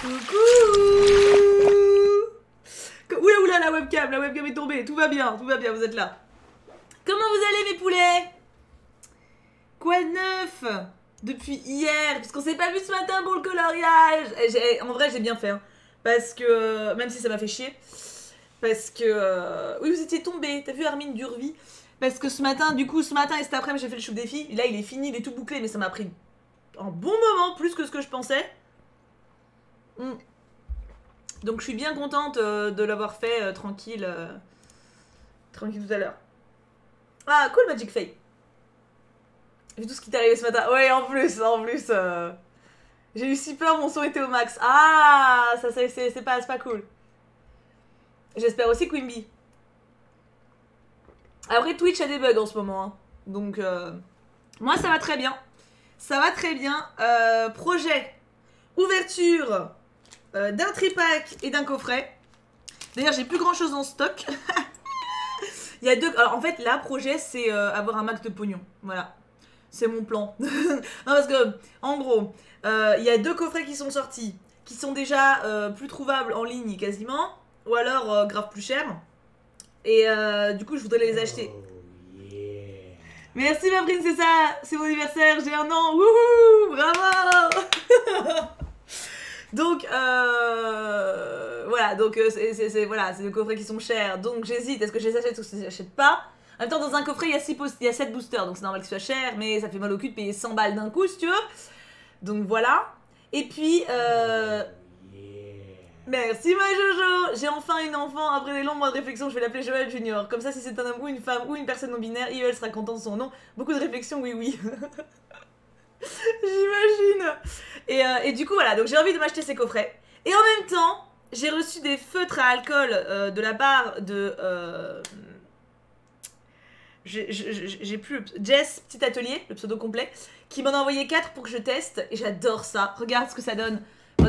Coucou. Oula oula, la webcam est tombée. Tout va bien, vous êtes là. Comment vous allez mes poulets? Quoi de neuf depuis hier? Parce qu'on s'est pas vu ce matin pour le coloriage. En vrai j'ai bien fait hein. Parce que, même si ça m'a fait chier. Parce que, oui vous étiez tombés. T'as vu Armin Durvi? Parce que ce matin et cet après-midi j'ai fait le chou des filles. Là il est fini, il est tout bouclé. Mais ça m'a pris un bon moment, plus que ce que je pensais. Donc je suis bien contente de l'avoir fait tranquille. Tranquille tout à l'heure. Ah cool Magic Faye. J'ai vu tout ce qui t'est arrivé ce matin. Ouais en plus j'ai eu si peur, mon son était au max. Ah ça c'est pas cool. J'espère aussi Quimby. Après Twitch a des bugs en ce moment hein. Donc moi ça va très bien. Ça va très bien. Projet. Ouverture d'un tripack et d'un coffret. D'ailleurs j'ai plus grand chose en stock. Il y a deux... Alors en fait là projet c'est avoir un max de pognon. Voilà. C'est mon plan. Non parce que en gros il y a deux coffrets qui sont sortis. Qui sont déjà plus trouvables en ligne quasiment. Ou alors grave plus cher. Et du coup je voudrais les acheter. Merci ma princesse, c'est mon anniversaire, j'ai un an, wouhou, bravo. Donc voilà, donc voilà, c'est des coffrets qui sont chers, donc j'hésite, est-ce que je les achète ou si je les achète pas. En même temps dans un coffret il y a 7 boosters, donc c'est normal qu'ils soient chers, mais ça fait mal au cul de payer 100 balles d'un coup si tu veux. Donc voilà, et puis merci ma Jojo. J'ai enfin une enfant. Après des longs mois de réflexion, je vais l'appeler Joël Junior. Comme ça, si c'est un homme ou une femme ou une personne non binaire, elle sera contente de son nom. Beaucoup de réflexion, oui. J'imagine. Et du coup, voilà. Donc j'ai envie de m'acheter ces coffrets. Et en même temps, j'ai reçu des feutres à alcool de la part de... j'ai plus... Jess, petit atelier, le pseudo complet, qui m'en a envoyé 4 pour que je teste. Et j'adore ça. Regarde ce que ça donne.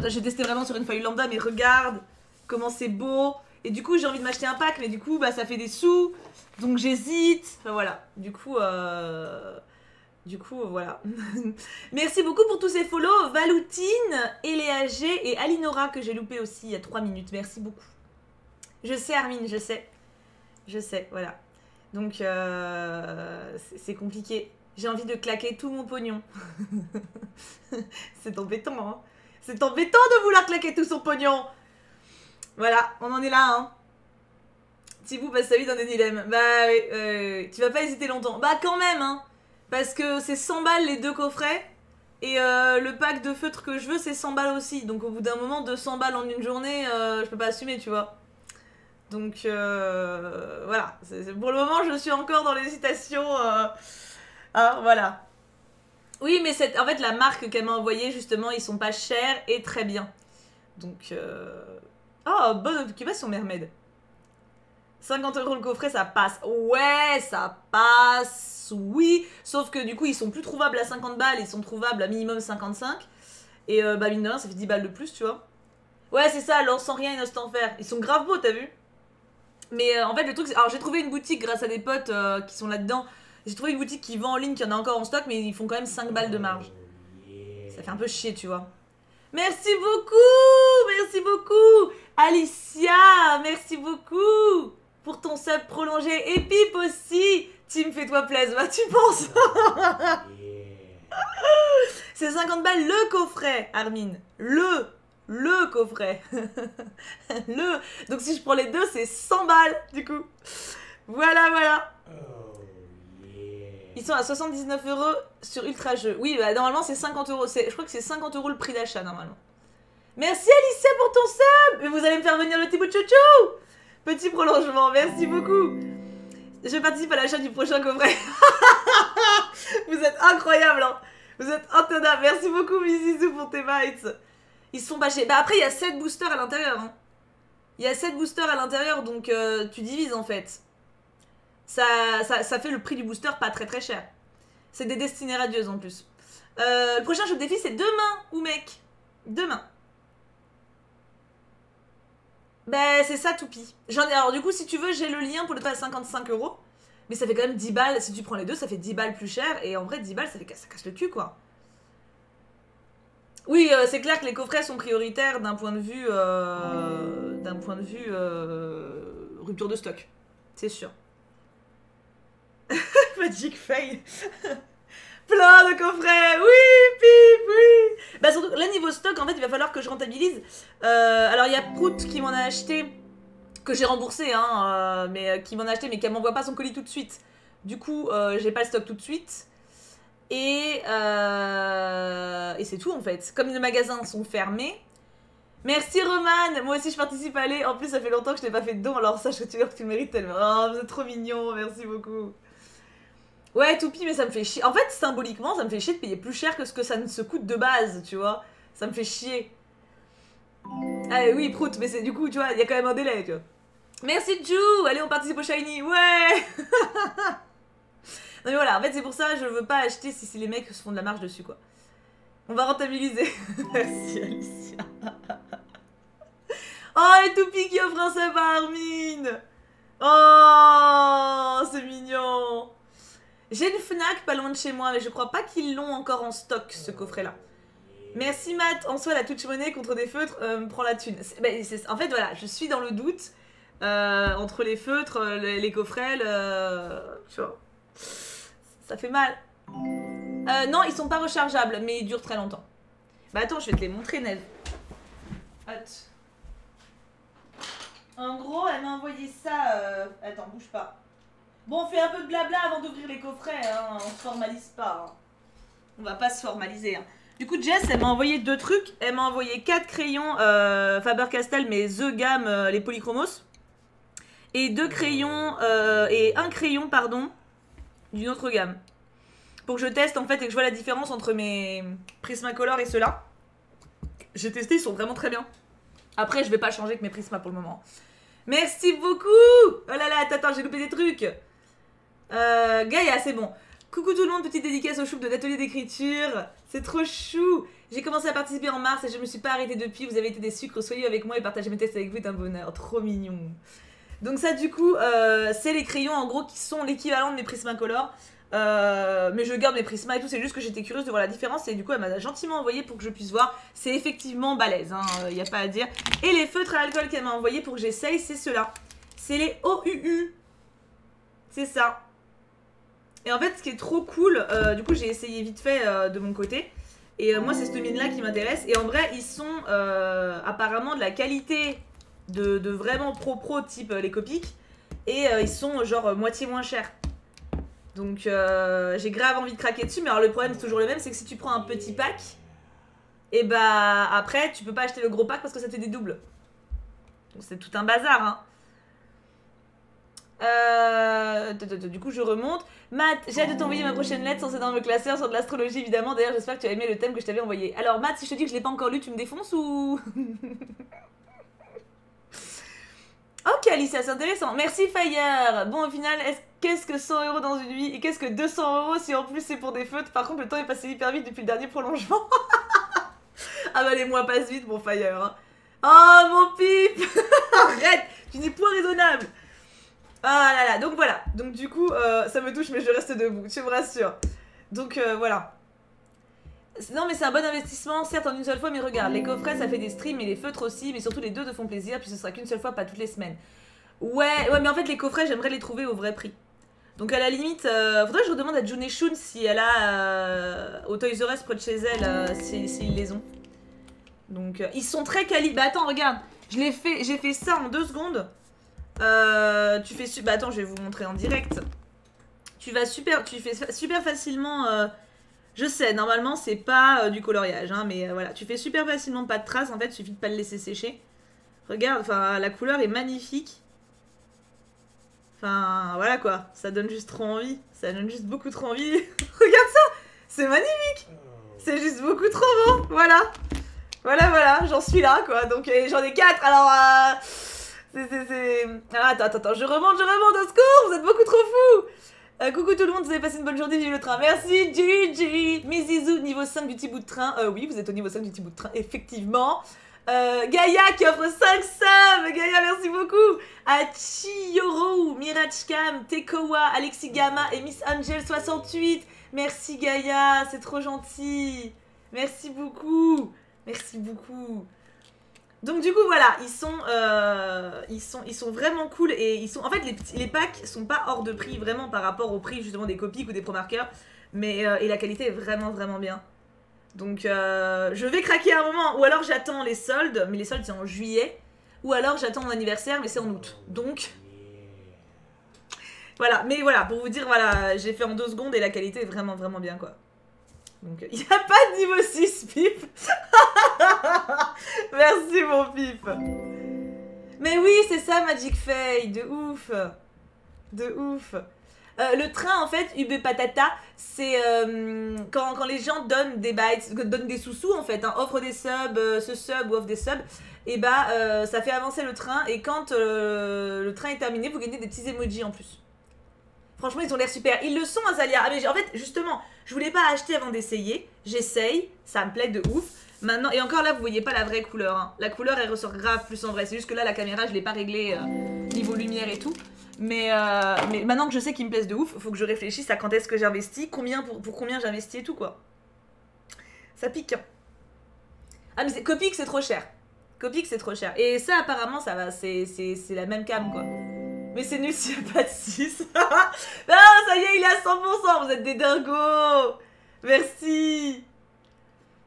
J'ai testé vraiment sur une feuille lambda, mais regarde comment c'est beau. Et du coup, j'ai envie de m'acheter un pack, mais du coup, bah, ça fait des sous. Donc j'hésite. Enfin voilà. Du coup, voilà. Merci beaucoup pour tous ces follow. Valoutine, Eléa G et Alinora que j'ai loupé aussi il y a 3 minutes. Merci beaucoup. Je sais, Armin, je sais. Je sais, voilà. Donc, c'est compliqué. J'ai envie de claquer tout mon pognon. C'est embêtant, hein. C'est embêtant de vouloir claquer tout son pognon. Voilà, on en est là, hein. Thibaut passe sa vie dans des dilemmes. Bah oui, tu vas pas hésiter longtemps. Bah quand même, hein. Parce que c'est 100 balles les deux coffrets. Et le pack de feutres que je veux, c'est 100 balles aussi. Donc au bout d'un moment, 200 balles en une journée, je peux pas assumer, tu vois. Donc voilà. Pour le moment, je suis encore dans l'hésitation. Hein, voilà. Oui, mais en fait, la marque qu'elle m'a envoyée, justement, ils sont pas chers et très bien. Donc, oh, bonne occupation, Mermaid. 50 € le coffret, ça passe. Ouais, ça passe, oui. Sauf que du coup, ils sont plus trouvables à 50 balles, ils sont trouvables à minimum 55. Et bah, mine de rien, ça fait 10 balles de plus, tu vois. Ouais, c'est ça, lance sans rien et n'ose t'en faire. Ils sont grave beaux, t'as vu? Mais en fait, le truc, c'est... Alors, j'ai trouvé une boutique grâce à des potes qui sont là-dedans. J'ai trouvé une boutique qui vend en ligne, qui en a encore en stock, mais ils font quand même 5 balles de marge. Ça fait un peu chier, tu vois. Merci beaucoup! Merci beaucoup! Alicia, merci beaucoup! Pour ton sub prolongé. Et Pip aussi! Team, fais-toi plaisir, bah, tu penses? C'est 50 balles le coffret, Armin. Le coffret. Donc si je prends les deux, c'est 100 balles, du coup. Voilà. Ils sont à 79 € sur Ultra Jeux. Oui, bah, normalement c'est 50 €. Je crois que c'est 50 € le prix d'achat normalement. Merci Alicia pour ton sub. Mais vous allez me faire venir le petit bout de chouchou. Petit prolongement, merci beaucoup. Je participe à l'achat du prochain coffret. Vous êtes incroyables, hein. Vous êtes intenables. Merci beaucoup Mizizou pour tes bites. Ils se font bâcher. Bah après il y a 7 boosters à l'intérieur. Hein. Il y a 7 boosters à l'intérieur, donc tu divises en fait. Ça fait le prix du booster pas très cher. C'est des destinées radieuses en plus. Le prochain jeu de défi c'est demain, ou mec. Demain. Ben c'est ça Toupie. Alors du coup si tu veux j'ai le lien pour le pas à 55 €. Mais ça fait quand même 10 balles. Si tu prends les deux ça fait 10 balles plus cher. Et en vrai 10 balles ça casse le cul quoi. Oui, c'est clair que les coffrets sont prioritaires d'un point de vue... rupture de stock. C'est sûr. Magic Fail. Plein de coffrets. Oui, pip, oui. Bah surtout, là, niveau stock, en fait, il va falloir que je rentabilise. Alors, il y a Prout qui m'en a acheté, que j'ai remboursé, hein, mais qui m'en a acheté, mais qui m'envoie pas son colis tout de suite. Du coup, j'ai pas le stock tout de suite. Et c'est tout, en fait. Comme les magasins sont fermés. Merci Roman, moi aussi je participe à aller. En plus ça fait longtemps que je t'ai pas fait de don, alors sache que tu le mérites tellement. Oh, vous êtes trop mignon, merci beaucoup. Ouais, Toupie, mais ça me fait chier. En fait, symboliquement, ça me fait chier de payer plus cher que ce que ça ne se coûte de base, tu vois. Ça me fait chier. Ah oui, Prout, mais c'est du coup, tu vois, il y a quand même un délai, tu vois. Merci Ju. Allez, on participe au Shiny, ouais. Non mais voilà, en fait c'est pour ça, je veux pas acheter si les mecs se font de la marge dessus, quoi. On va rentabiliser. Merci Alicia. Oh, et Toupie qui offre un sub à Armin. Oh, c'est mignon. J'ai une Fnac pas loin de chez moi, mais je crois pas qu'ils l'ont encore en stock, ce coffret-là. Merci Matt. En soi, la touch monnaie contre des feutres me prend la thune. En fait, voilà, je suis dans le doute entre les feutres, les coffrets, tu vois. Ça fait mal. Non, ils sont pas rechargeables, mais ils durent très longtemps. Bah attends, je vais te les montrer, Neve. Hot. En gros, elle m'a envoyé ça... Attends, bouge pas. Bon, on fait un peu de blabla avant d'ouvrir les coffrets, hein. On se formalise pas. Hein. On va pas se formaliser. Hein. Du coup, Jess, elle m'a envoyé 2 trucs. Elle m'a envoyé 4 crayons Faber-Castell, mais The Gamme, les polychromos. Et 2 crayons... et un crayon, pardon, d'une autre gamme. Pour que je teste, en fait, et que je vois la différence entre mes Prismacolor et ceux-là. J'ai testé, ils sont vraiment très bien. Après, je vais pas changer que mes Prisma pour le moment. Merci beaucoup. Oh là là, attends, j'ai loupé des trucs. Gaïa, c'est bon. Coucou tout le monde, petite dédicace au choup de l'atelier d'écriture. C'est trop chou. J'ai commencé à participer en mars et je me suis pas arrêtée depuis. Vous avez été des sucres, soyez avec moi et partagez mes tests avec vous est un bonheur. Trop mignon. Donc ça, du coup, c'est les crayons en gros qui sont l'équivalent de mes Prismacolor. Mais je garde mes Prisma et tout, c'est juste que j'étais curieuse de voir la différence et du coup elle m'a gentiment envoyé pour que je puisse voir. C'est effectivement balèze, hein, y a pas à dire. Et les feutres à alcool qu'elle m'a envoyé pour que j'essaye, c'est ceux-là. C'est les OUU. C'est ça. Et en fait ce qui est trop cool, du coup j'ai essayé vite fait de mon côté. Et moi c'est cette mine là qui m'intéresse. Et en vrai ils sont apparemment de la qualité de vraiment pro type les Copics. Et ils sont genre moitié moins chers. Donc j'ai grave envie de craquer dessus, mais alors le problème c'est toujours le même, c'est que si tu prends un petit pack, et bah après tu peux pas acheter le gros pack parce que ça te fait des doubles. Donc c'est tout un bazar hein. Du coup je remonte. Matt, j'ai hâte de t'envoyer ma prochaine lettre sans énorme classeur sur de l'astrologie évidemment. D'ailleurs j'espère que tu as aimé le thème que je t'avais envoyé. Alors Matt, si je te dis que je l'ai pas encore lu, tu me défonces ou... Ok Alicia, c'est intéressant. Merci Fire. Bon au final, qu'est-ce que 100 € dans une vie et qu'est-ce que 200 € si en plus c'est pour des feutres. Par contre le temps est passé hyper vite depuis le dernier prolongement. Ah bah les mois passent vite mon Fire. Hein. Oh mon pipe. Arrête, tu n'es point raisonnable. Ah là là, donc voilà. Donc du coup ça me touche mais je reste debout, tu me rassures. Donc voilà. Non mais c'est un bon investissement, certes en une seule fois, mais regarde, les coffrets ça fait des streams et les feutres aussi, mais surtout les deux te font plaisir, puis ce sera qu'une seule fois, pas toutes les semaines. Ouais, mais en fait les coffrets j'aimerais les trouver au vrai prix. Donc à la limite, faudrait que je redemande à June Shun si elle a au Toys R Us près de chez elle, s'ils les ont. Donc ils sont très quali. Bah attends, regarde, j'ai fait ça en 2 secondes. Tu fais bah attends, je vais vous montrer en direct. Tu fais super facilement. Je sais, normalement c'est pas du coloriage, hein, mais voilà, tu fais super facilement pas de traces, en fait, il suffit de pas le laisser sécher. Regarde, enfin, la couleur est magnifique. Enfin, voilà quoi, ça donne juste trop envie, ça donne juste beaucoup trop envie. Regarde ça, c'est magnifique. C'est juste beaucoup trop beau, voilà. Voilà, j'en suis là, quoi, donc j'en ai 4, alors... Ah, attends, je remonte, au secours, vous êtes beaucoup trop fous. Coucou tout le monde, vous avez passé une bonne journée, vive le train. Merci, Gigi. Mes zizous, niveau 5 du petit bout de train. Oui, vous êtes au niveau 5 du petit bout de train, effectivement. Gaïa qui offre 5 subs. Gaïa, merci beaucoup. À Chiyoro, Mirachkam, Tekowa, Alexis Gama et Miss Angel 68. Merci Gaïa, c'est trop gentil. Merci beaucoup. Merci beaucoup. Donc du coup voilà, ils sont vraiment cool et ils sont en fait les packs sont pas hors de prix vraiment par rapport au prix justement des Copics ou des Pro Markers, mais et la qualité est vraiment vraiment bien. Donc je vais craquer à un moment ou alors j'attends les soldes, mais les soldes c'est en juillet, ou alors j'attends mon anniversaire mais c'est en août. Donc voilà, mais voilà pour vous dire voilà, j'ai fait en 2 secondes et la qualité est vraiment vraiment bien quoi. Donc il n'y a pas de niveau 6 Pip. Merci mon Pip. Mais oui, c'est ça Magic Faye, de ouf. De ouf. Le train en fait, UB Patata, c'est quand les gens donnent des bytes, donnent des sous-sous en fait, hein, offrent des subs, ce sub ou offrent des subs, et bah ça fait avancer le train et quand le train est terminé, vous gagnez des petits emojis en plus. Franchement, ils ont l'air super. Ils le sont, Azalia. Ah, mais en fait, justement, je voulais pas acheter avant d'essayer. J'essaye, ça me plaît de ouf. Maintenant, et encore là, vous voyez pas la vraie couleur. Hein. La couleur, elle ressort grave plus en vrai. C'est juste que là, la caméra, je l'ai pas réglée niveau lumière et tout. Mais maintenant que je sais qu'ils me plaisent de ouf, faut que je réfléchisse à quand est-ce que j'investis, combien pour combien j'investis et tout, quoi. Ça pique. Hein. Ah, mais Copic, c'est trop cher. Copic, c'est trop cher. Et ça, apparemment, ça va. C'est la même cam, quoi. Mais c'est nul s'il n'y a pas de 6. Non, ça y est, il est à 100%. Vous êtes des dingos. Merci.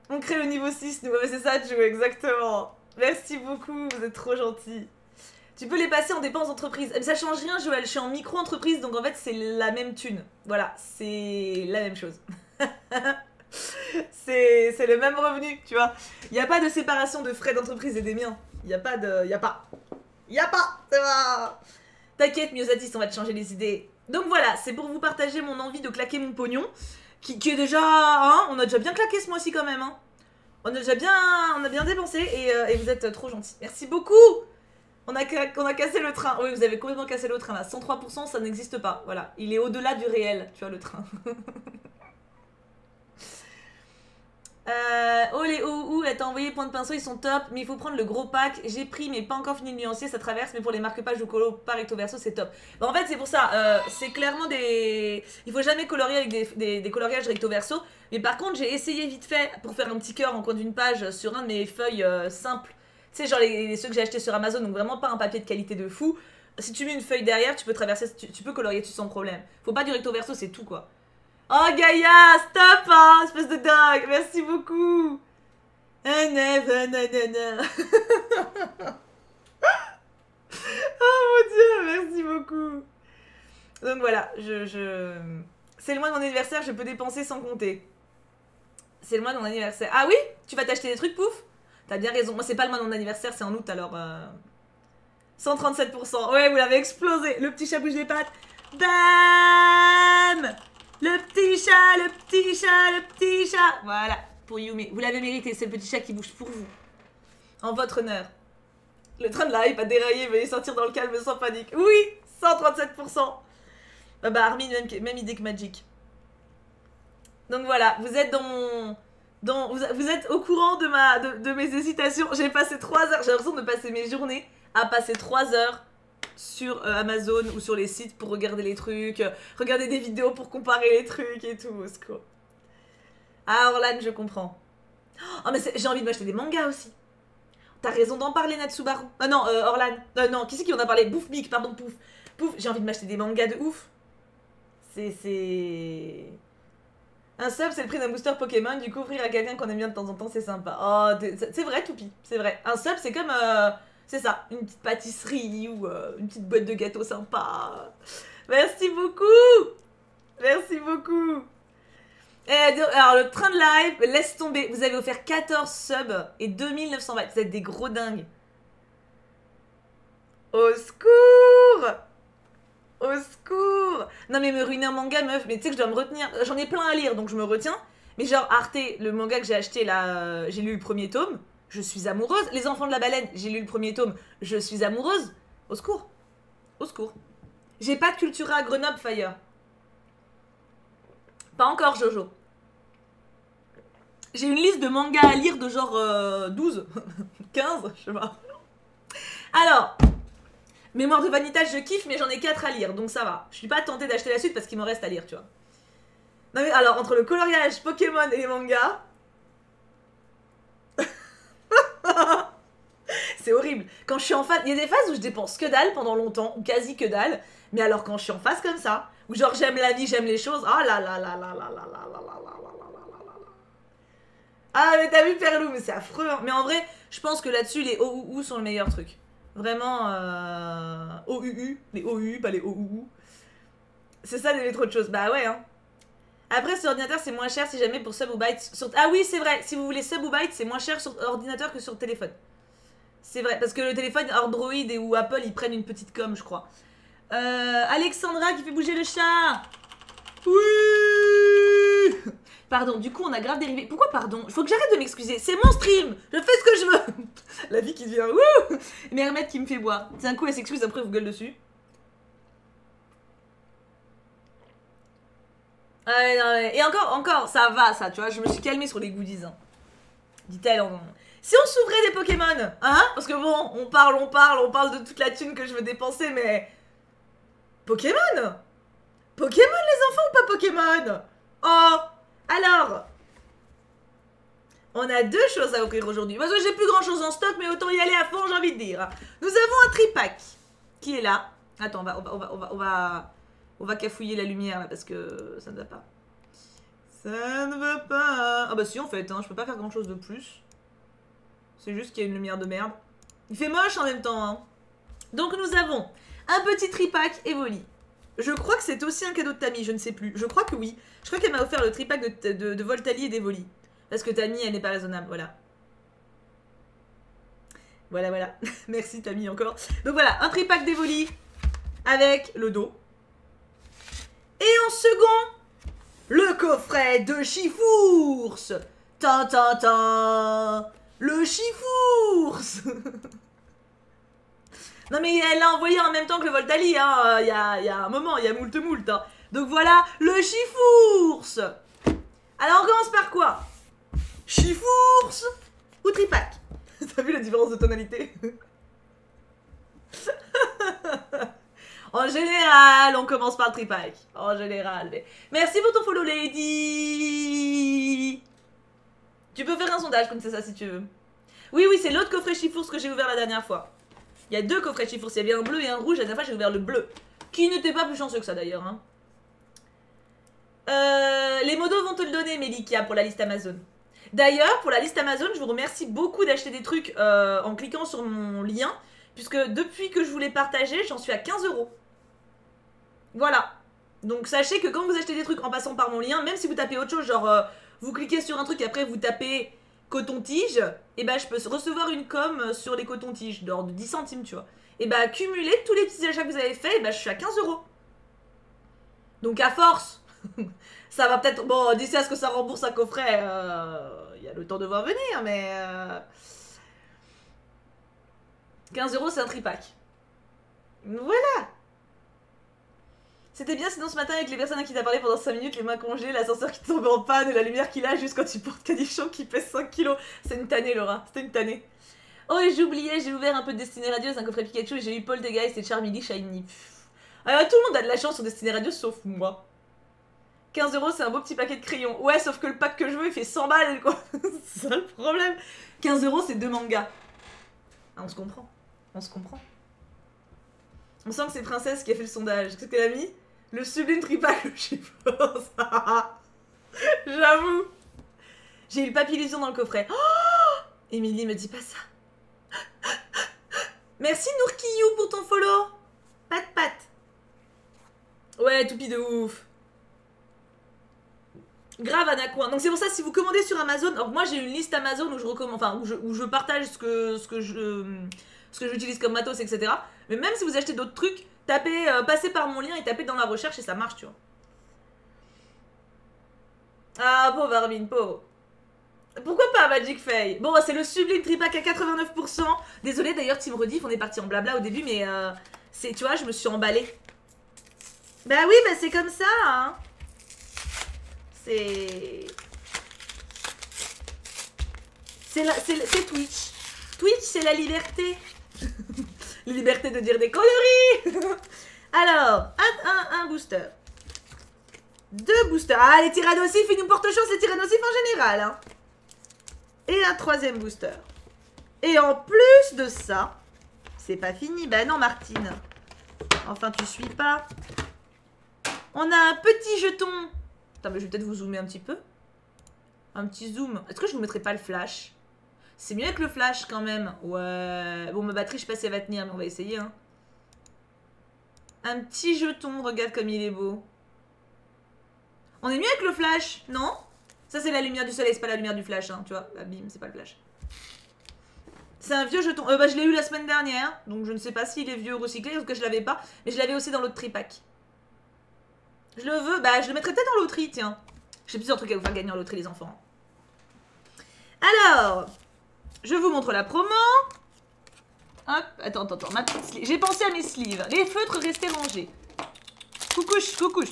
On crée le niveau 6, nous. Ouais, c'est ça, Joe, exactement. Merci beaucoup, vous êtes trop gentils. Tu peux les passer en dépenses d'entreprise. Ça change rien, Joël. Je suis en micro-entreprise, donc en fait, c'est la même thune. Voilà, c'est la même chose. c'est le même revenu, tu vois. Il n'y a pas de séparation de frais d'entreprise et des miens. Il n'y a pas de... Il n'y a pas. Il n'y a pas. Ça va. T'inquiète, Myosatis, on va te changer les idées. Donc voilà, c'est pour vous partager mon envie de claquer mon pognon. Qui est déjà... Hein, on a déjà bien claqué ce mois-ci quand même. Hein. On a bien dépensé et vous êtes trop gentils. Merci beaucoup. On a cassé le train. Oui, vous avez complètement cassé le train là. 103%, ça n'existe pas. Voilà, il est au-delà du réel, tu vois, le train. Oh les ouh, elle t'a envoyé point de pinceau, ils sont top, mais il faut prendre le gros pack. J'ai pris, mais pas encore fini de nuancer, ça traverse, mais pour les marque-pages ou colo par recto verso, c'est top. Bah, en fait, c'est pour ça, c'est clairement des. Il faut jamais colorier avec des coloriages recto verso, mais par contre, j'ai essayé vite fait pour faire un petit cœur en coin d'une page sur un de mes feuilles simples. Tu sais, genre ceux que j'ai achetés sur Amazon, donc vraiment pas un papier de qualité de fou. Si tu mets une feuille derrière, tu peux traverser, tu peux colorier dessus sans problème. Faut pas du recto verso, c'est tout quoi. Oh Gaïa, stop hein, espèce de dingue, merci beaucoup. Oh mon dieu, merci beaucoup. Donc voilà, c'est le mois de mon anniversaire, je peux dépenser sans compter. C'est le mois de mon anniversaire. Ah oui? Tu vas t'acheter des trucs, pouf? T'as bien raison, moi c'est pas le mois de mon anniversaire, c'est en août alors... 137%, ouais vous l'avez explosé. Le petit chat bouge les pattes. Bam! Le petit chat, le petit chat, le petit chat. Voilà, pour Yumi. Vous l'avez mérité, c'est le petit chat qui bouge pour vous. En votre honneur. Le train de la hype a déraillé, veuillez sortir dans le calme sans panique. Oui, 137%. Bah Armin, même idée que Magic. Donc voilà, vous êtes vous êtes au courant de mes hésitations. J'ai passé 3 heures, j'ai l'impression de passer mes journées à passer 3 heures sur Amazon ou sur les sites pour regarder les trucs, regarder des vidéos pour comparer les trucs et tout, au secours. Ah, Orlan, je comprends. Oh, mais j'ai envie de m'acheter des mangas aussi. T'as raison d'en parler, Natsubaru. Ah non, Orlan. Non, qui c'est qui en a parlé? Pouf, Mick, pardon, Pouf. Pouf, j'ai envie de m'acheter des mangas de ouf. C'est... Un sub, c'est le prix d'un booster Pokémon, du coup, offrir à quelqu'un qu'on aime bien de temps en temps, c'est sympa. Oh, c'est vrai, Toupi, c'est vrai. Un sub, c'est comme... c'est ça, une petite pâtisserie ou une petite boîte de gâteaux sympa. Merci beaucoup. Merci beaucoup. Alors, le train de live, laisse tomber. Vous avez offert 14 subs et 2900 bytes. Vous êtes des gros dingues. Au secours. Au secours. Non mais me ruiner un manga, meuf. Mais tu sais que je dois me retenir. J'en ai plein à lire, donc je me retiens. Mais genre, Arte, le manga que j'ai acheté là, j'ai lu le premier tome. Je suis amoureuse. Les enfants de la baleine, j'ai lu le premier tome. Je suis amoureuse. Au secours. Au secours. J'ai pas de Cultura à Grenoble, Fire. Pas encore, Jojo. J'ai une liste de mangas à lire de genre 12, 15, je sais pas. Alors, Mémoire de Vanitas, je kiffe, mais j'en ai 4 à lire, donc ça va. Je suis pas tentée d'acheter la suite parce qu'il m'en reste à lire, tu vois. Non mais alors, entre le coloriage, Pokémon et les mangas... C'est horrible. Quand je suis en phase, il y a des phases où je dépense que dalle pendant longtemps, ou quasi que dalle. Mais alors quand je suis en phase comme ça, où genre j'aime la vie, j'aime les choses, oh là là là là là là là là là là là là là. Ah mais t'as vu Perlou, mais c'est affreux. Hein. Mais en vrai, je pense que là-dessus les OUU sont le meilleur truc. Vraiment OUU, les OUU, pas les OUU. C'est ça les métros de choses. Bah ouais hein. Après sur ordinateur c'est moins cher si jamais pour sub ou byte sur... Ah oui c'est vrai, si vous voulez sub ou byte c'est moins cher sur ordinateur que sur téléphone. C'est vrai, parce que le téléphone Android et ou Apple ils prennent une petite com je crois. Alexandra qui fait bouger le chat. Oui. Pardon, du coup on a grave dérivé. Pourquoi pardon? Il faut que j'arrête de m'excuser. C'est mon stream. Je fais ce que je veux. La vie qui devient wouh. Mermet qui me fait boire. C'est un coup elle s'excuse après elle vous gueule dessus. Ah non, mais... Et encore, ça va ça, tu vois, je me suis calmée sur les goodies. Hein. Dit-elle en... Si on s'ouvrait des Pokémon, hein? Parce que bon, on parle de toute la thune que je veux dépenser, mais... Pokémon? Pokémon les enfants ou pas Pokémon? Oh! Alors, on a deux choses à offrir aujourd'hui. Parce que j'ai plus grand chose en stock, mais autant y aller à fond, j'ai envie de dire. Nous avons un tripack qui est là. Attends, on va cafouiller la lumière là parce que ça ne va pas. Ça ne va pas. Ah bah si en fait, hein, je peux pas faire grand chose de plus. C'est juste qu'il y a une lumière de merde. Il fait moche en même temps. Hein. Donc nous avons un petit tripack Evoli. Je crois que c'est aussi un cadeau de Tammy, je ne sais plus. Je crois que oui. Je crois qu'elle m'a offert le tripack de Voltali et d'Evoli. Parce que Tammy, elle n'est pas raisonnable, voilà. Voilà. Merci Tammy encore. Donc voilà, un tripack d'Evoli avec le dos. Et en second, le coffret de Chifours. Tin. Le Chifours. Non mais elle l'a envoyé en même temps que le Voltali, hein. Il y a un moment, il y a moult. Hein. Donc voilà, le Chifours. Alors on commence par quoi? Chifours ou tripack? T'as vu la différence de tonalité? En général, on commence par le tripack. En général. Mais... Merci pour ton follow, Lady. Tu peux faire un sondage comme ça si tu veux. Oui, c'est l'autre coffret Chifours que j'ai ouvert la dernière fois. Il y a deux coffrets Chifours. Il y avait un bleu et un rouge. La dernière fois, j'ai ouvert le bleu. Qui n'était pas plus chanceux que ça d'ailleurs. Hein. Les modos vont te le donner, Melikia, pour la liste Amazon. D'ailleurs, pour la liste Amazon, je vous remercie beaucoup d'acheter des trucs en cliquant sur mon lien. Puisque depuis que je vous l'ai partagé, j'en suis à 15 €. Voilà. Donc sachez que quand vous achetez des trucs en passant par mon lien, même si vous tapez autre chose, genre vous cliquez sur un truc et après vous tapez coton-tige, et bah je peux recevoir une com sur les cotons-tiges, d'ordre de 10 centimes, tu vois. Et bah cumuler tous les petits achats que vous avez fait, et bah je suis à 15 €. Donc à force, ça va peut-être... Bon, d'ici à ce que ça rembourse un coffret, il y a le temps de voir venir, mais... 15 € c'est un tripack. Voilà. C'était bien, sinon ce matin avec les personnes à qui t'as parlé pendant 5 minutes, les mains congelées, l'ascenseur qui tombe en panne et la lumière qu'il a juste quand tu portes Cadichon qui pèse 5 kilos. C'est une tannée Laura, c'était une tannée. Oh et j'oubliais, j'ai ouvert un peu de Destinée Radio, c'est un coffret Pikachu et j'ai eu Poltergeist et Charmily Shiny. Alors tout le monde a de la chance sur Destinée Radio sauf moi. 15 € c'est un beau petit paquet de crayons. Ouais sauf que le pack que je veux il fait 100 balles quoi. C'est ça le problème. 15 € c'est 2 mangas. Ah, on se comprend. On se comprend. On sent que c'est Princesse qui a fait le sondage. Qu'est-ce qu'elle a mis? Le sublime tripack, je sais pas. J'avoue. J'ai eu le papillusion dans le coffret. Oh Émilie me dit pas ça. Merci Nourkiyou pour ton follow. Pat. Ouais, toupie de ouf. Grave Anacoin. Donc c'est pour ça si vous commandez sur Amazon. Alors moi j'ai une liste Amazon où je recommande, enfin où je partage ce que j'utilise comme matos, etc. Mais même si vous achetez d'autres trucs, tapez, passez par mon lien et tapez dans la recherche et ça marche, tu vois. Ah, pauvre Armin, pauvre. Pourquoi pas Magic Faye? Bon, c'est le sublime tripack à 89%. Désolé d'ailleurs, Team Rediff, on est parti en blabla au début, mais c'est, tu vois, je me suis emballée. Bah oui, bah c'est comme ça, hein. C'est Twitch. Twitch, c'est la liberté. La liberté de dire des conneries. Alors, un booster. 2 boosters. Ah, les tyrannosifs, ils nous portent chance, les tyrannosifs en général. Hein. Et un 3e booster. Et en plus de ça, c'est pas fini. Bah non, Martine. Enfin, tu suis pas. On a un petit jeton. Attends, mais je vais peut-être vous zoomer un petit peu. Un petit zoom. Est-ce que je vous mettrai pas le flash? C'est mieux avec le flash quand même. Ouais. Bon, ma batterie, je sais pas si elle va tenir, mais on va essayer. Hein. Un petit jeton. Regarde comme il est beau. On est mieux avec le flash, non? Ça, c'est la lumière du soleil, c'est pas la lumière du flash. Hein, tu vois, bah, bim, c'est pas le flash. C'est un vieux jeton. Bah, je l'ai eu la semaine dernière. Donc, je ne sais pas s'il est vieux ou recyclé, parce que je l'avais pas. Mais je l'avais aussi dans l'autre tripack. Je le veux. Bah, je le mettrai peut-être en loterie, tiens. J'ai plusieurs trucs à vous faire gagner en loterie, les enfants. Alors, je vous montre la promo. Hop, attends, ma petite sleeve. J'ai pensé à mes sleeves. Les feutres restés rangés. Coucouche, coucouche.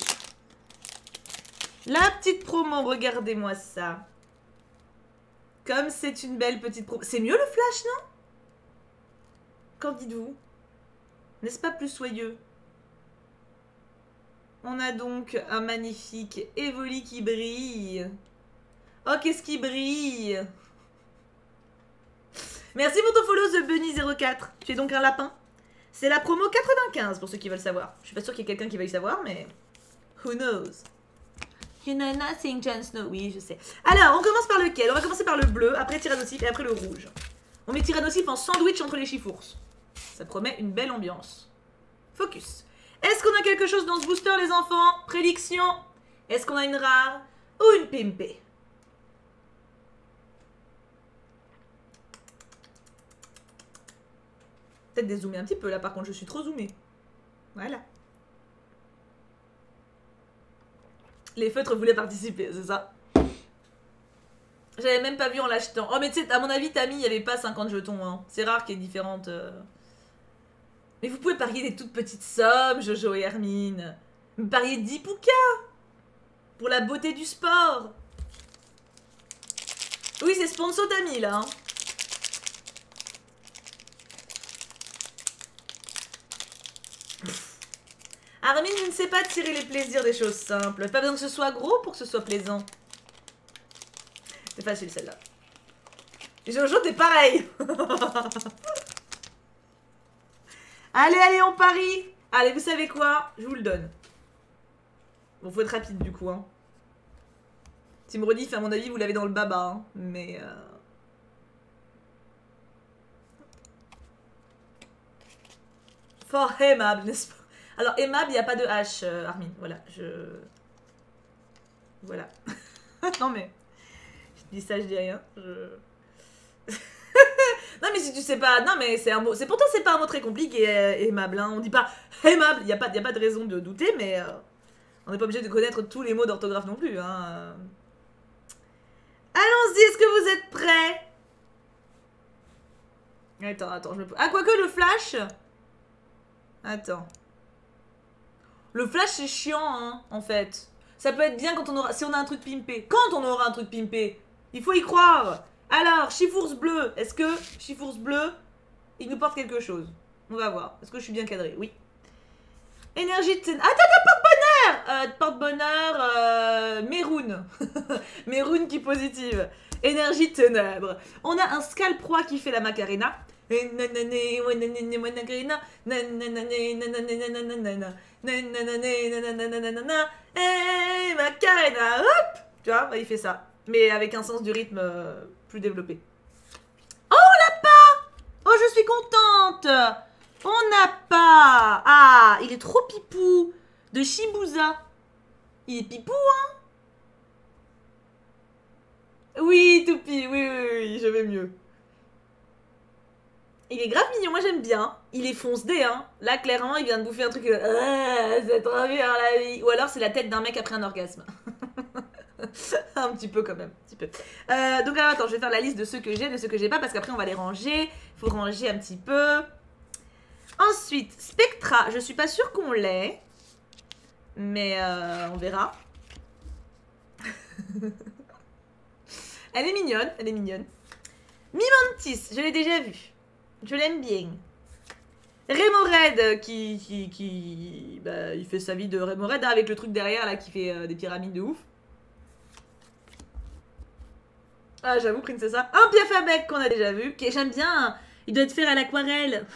La petite promo, regardez-moi ça. Comme c'est une belle petite promo. C'est mieux le flash, non? Qu'en dites-vous? N'est-ce pas plus soyeux? On a donc un magnifique Evoli qui brille. Oh, qu'est-ce qui brille! Merci pour ton follow, The Bunny04. Tu es donc un lapin. C'est la promo 95 pour ceux qui veulent savoir. Je suis pas sûre qu'il y ait quelqu'un qui veuille savoir, mais... Who knows? You know nothing, Jon Snow. Oui, je sais. Alors, on commence par lequel? On va commencer par le bleu, après Tyrannosif et après le rouge. On met Tyrannosif en sandwich entre les chifours. Ça promet une belle ambiance. Focus. Est-ce qu'on a quelque chose dans ce booster, les enfants? Prédiction. Est-ce qu'on a une rare ou une pimpée? Peut-être dézoomer un petit peu là, par contre, je suis trop zoomée. Voilà. Les feutres voulaient participer, c'est ça? J'avais même pas vu en l'achetant. Oh, mais tu sais, à mon avis, Tammy, il n'y avait pas 50 jetons. Hein. C'est rare qu'il y ait différentes... Mais vous pouvez parier des toutes petites sommes, Jojo et Hermine. Me parier 10 poucas pour la beauté du sport. Oui, c'est sponsor Tammy, là. Hein. Armin ne sait pas tirer les plaisirs des choses simples. Pas besoin que ce soit gros pour que ce soit plaisant. C'est facile celle-là. Jojo, t'es pareil. Allez, on parie. Allez, vous savez quoi? Je vous le donne. Bon, faut être rapide du coup. Hein. Team Rediff, à mon avis, vous l'avez dans le baba. Hein. Mais... Fort aimable, n'est-ce pas? Alors, aimable, il n'y a pas de H, Armin. Voilà, Voilà. Non, mais... Je dis ça, je dis rien. Non, mais si tu sais pas... Non, mais c'est un mot... Pourtant, c'est pas un mot très compliqué, aimable. Hein. On dit pas aimable. Il n'y a pas de raison de douter, mais... on n'est pas obligé de connaître tous les mots d'orthographe non plus. Hein. Allons-y, est-ce que vous êtes prêts? Attends, je me... Ah, quoique, le flash... Attends... Le flash, c'est chiant, hein, en fait. Ça peut être bien quand on aura... Si on a un truc pimpé. Quand on aura un truc pimpé. Il faut y croire. Alors, chifours bleu. Est-ce que chifours bleu, il nous porte quelque chose? On va voir. Est-ce que je suis bien cadrée? Oui. Énergie de... Attends, porte-bonheur Méroun. Méroun qui positive. Énergie de ténèbres. On a un scalproie qui fait la Macarena. Macarena, hop. Tu vois, il fait ça. Mais avec un sens du rythme plus développé. Oh, on l'a pas. Oh, je suis contente. On n'a pas. Ah, il est trop pipou. De Shibuza. Il est pipou, hein? Oui, Toupi, oui, je vais mieux. Il est grave mignon, moi j'aime bien. Il est fonce-dé, hein. Là, clairement, il vient de bouffer un truc... c'est trop bien la vie. Ou alors, c'est la tête d'un mec après un orgasme. Un petit peu quand même, un petit peu. Donc alors, attends, je vais faire la liste de ceux que j'ai, de ceux que j'ai pas, parce qu'après, on va les ranger. Faut ranger un petit peu. Ensuite, Spectra. Je suis pas sûre qu'on l'ait. Mais on verra. Elle est mignonne, elle est mignonne. Mimantis, je l'ai déjà vu. Je l'aime bien. Rémored bah, il fait sa vie de Rémored hein, avec le truc derrière là qui fait des pyramides de ouf. Ah, j'avoue, Princessa. Un Piafabec qu'on a déjà vu. Okay, j'aime bien. Il doit être fait à l'aquarelle.